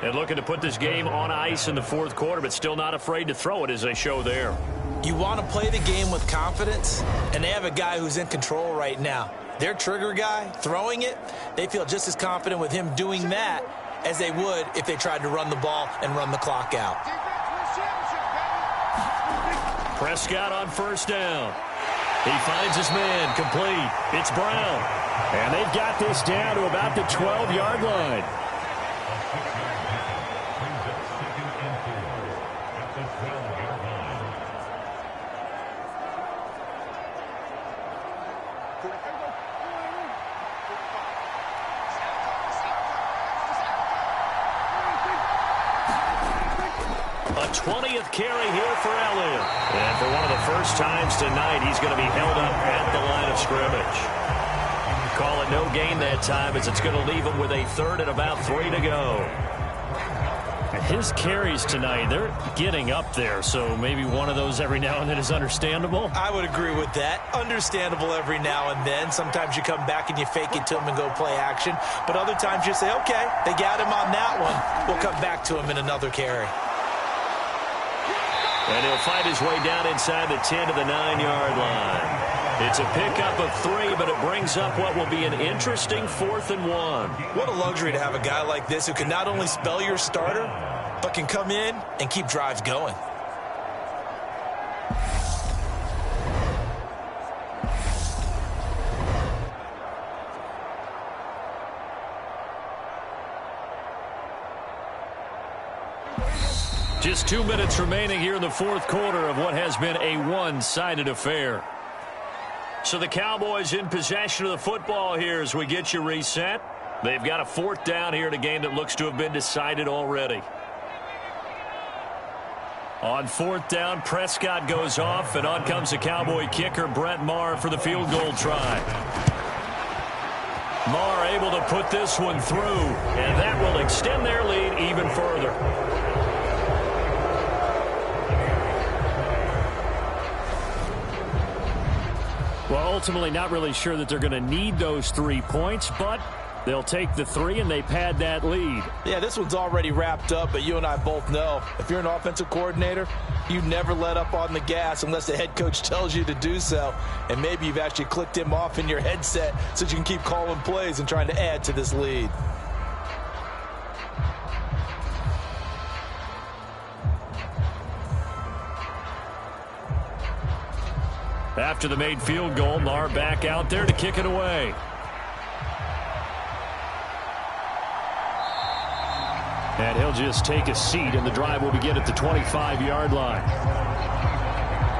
And looking to put this game on ice in the fourth quarter, but still not afraid to throw it as they show there. You want to play the game with confidence, and they have a guy who's in control right now. Their trigger guy, throwing it, they feel just as confident with him doing that as they would if they tried to run the ball and run the clock out. Prescott on first down. He finds his man, complete. It's Brown. And they've got this down to about the 12-yard line. A 20th carry here for Elliott. And for one of the first times tonight, he's going to be held up at the line of scrimmage. Call it no gain that time as it's going to leave him with a third and about 3 to go. And his carries tonight, they're getting up there, so maybe one of those every now and then is understandable. I would agree with that. Understandable every now and then. Sometimes you come back and you fake it to him and go play action. But other times you say, okay, they got him on that one. We'll come back to him in another carry. And he'll fight his way down inside the 10 to the 9-yard line. It's a pickup of 3, but it brings up what will be an interesting 4th and 1. What a luxury to have a guy like this who can not only spell your starter, but can come in and keep drives going. Just 2 minutes remaining here in the fourth quarter of what has been a one-sided affair. So the Cowboys in possession of the football here as we get you reset. They've got a 4th down here in a game that looks to have been decided already. On 4th down, Prescott goes off, and on comes the Cowboy kicker, Brett Maher, for the field goal try. Maher able to put this one through, and that will extend their lead even further. Well, ultimately not really sure that they're going to need those 3 points, but they'll take the 3 and they pad that lead. Yeah, this one's already wrapped up, but you and I both know if you're an offensive coordinator, you never let up on the gas unless the head coach tells you to do so. And maybe you've actually clicked him off in your headset so you can keep calling plays and trying to add to this lead. After the made field goal, Maher back out there to kick it away. And he'll just take a seat, and the drive will begin at the 25-yard line.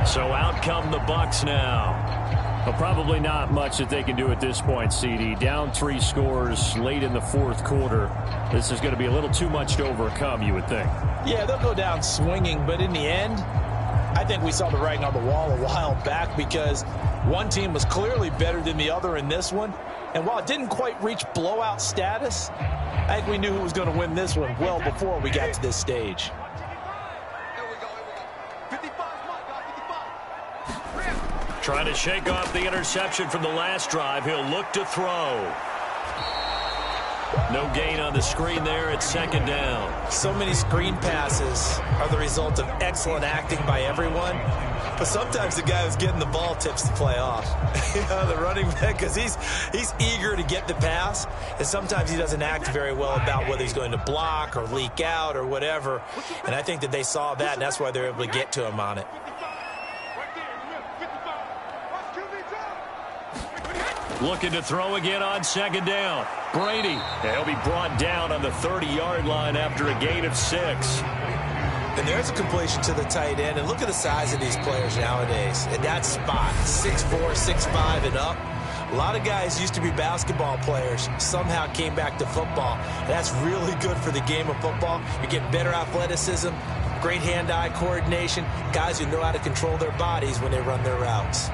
So out come the Bucs now. Well, probably not much that they can do at this point, CD. Down 3 scores late in the fourth quarter. This is going to be a little too much to overcome, you would think. Yeah, they'll go down swinging, but in the end, I think we saw the writing on the wall a while back because one team was clearly better than the other in this one. And while it didn't quite reach blowout status, I think we knew who was going to win this one well before we got to this stage. Trying to shake off the interception from the last drive. He'll look to throw. No gain on the screen there at 2nd down. So many screen passes are the result of excellent acting by everyone. But sometimes the guy who's getting the ball tips the play off. You know, the running back, because he's eager to get the pass. And sometimes he doesn't act very well about whether he's going to block or leak out or whatever. And I think that they saw that, and that's why they're able to get to him on it. Looking to throw again on 2nd down. Brady. And he'll be brought down on the 30-yard line after a gain of 6. And there's a completion to the tight end. And look at the size of these players nowadays. At that spot, 6'4", 6'5", and up. A lot of guys used to be basketball players, somehow came back to football. And that's really good for the game of football. You're getting better athleticism, great hand-eye coordination, guys who know how to control their bodies when they run their routes.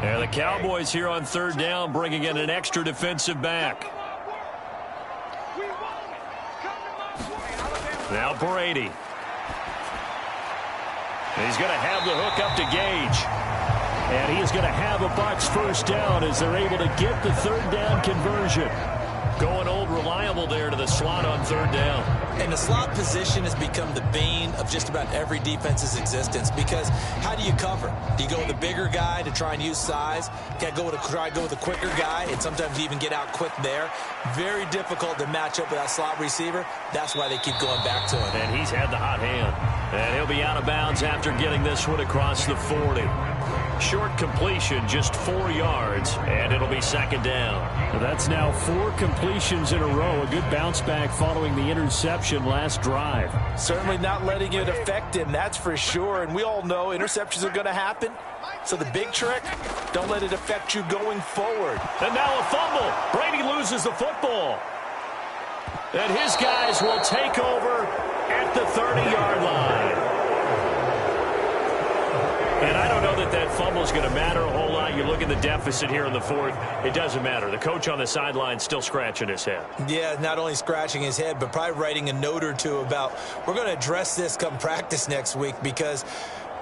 And the Cowboys here on 3rd down, bringing in an extra defensive back. Now Brady. And he's going to have the hook up to Gage. And he is going to have a Bucs 1st down as they're able to get the 3rd down conversion. Going old reliable there to the slot on 3rd down. And the slot position has become the bane of just about every defense's existence because how do you cover? Do you go with the bigger guy to try and use size? You got to try to go with a quicker guy, and sometimes you even get out quick there. Very difficult to match up with that slot receiver. That's why they keep going back to him. And he's had the hot hand. And he'll be out of bounds after getting this one across the 40. Short completion, just 4 yards, and it'll be 2nd down. That's now 4 completions in a row. A good bounce back following the interception last drive. Certainly not letting it affect him, that's for sure. And we all know interceptions are going to happen. So the big trick, don't let it affect you going forward. And now a fumble. Brady loses the football. And his guys will take over at the 30-yard line. And I don't know that that fumble is going to matter a whole lot. You look at the deficit here in the fourth. It doesn't matter. The coach on the sideline still scratching his head. Yeah, not only scratching his head, but probably writing a note or two about, we're going to address this come practice next week, because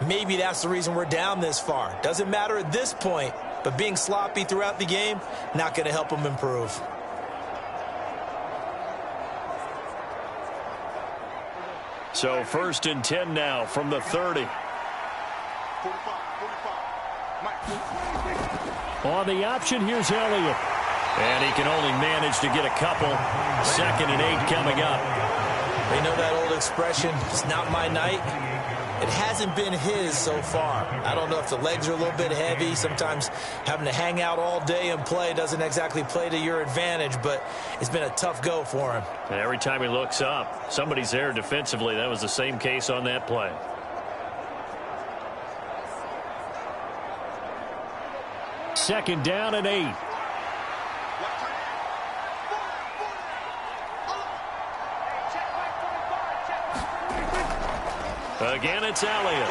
maybe that's the reason we're down this far. Doesn't matter at this point, but being sloppy throughout the game, not going to help him improve. So 1st and 10 now from the 30. 45. On the option, here's Elliott. And he can only manage to get a couple. 2nd and 8 coming up. You know that old expression, it's not my night? It hasn't been his so far. I don't know if the legs are a little bit heavy. Sometimes having to hang out all day and play doesn't exactly play to your advantage, but it's been a tough go for him. And every time he looks up, somebody's there defensively. That was the same case on that play. Second down and 8. Again, it's Elliott.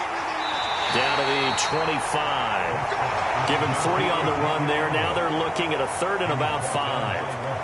Down to the 25. Give him 3 on the run there. Now they're looking at a 3rd and about 5.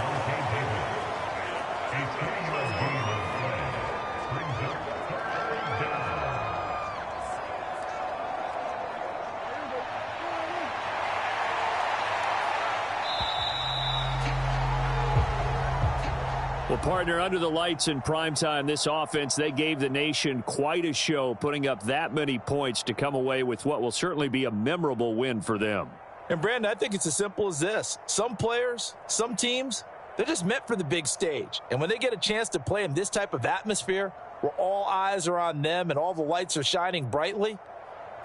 Well, partner, under the lights in primetime, this offense, they gave the nation quite a show, putting up that many points to come away with what will certainly be a memorable win for them. And, Brandon, I think it's as simple as this. Some players, some teams, they're just meant for the big stage. And when they get a chance to play in this type of atmosphere where all eyes are on them and all the lights are shining brightly,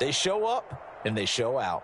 they show up and they show out.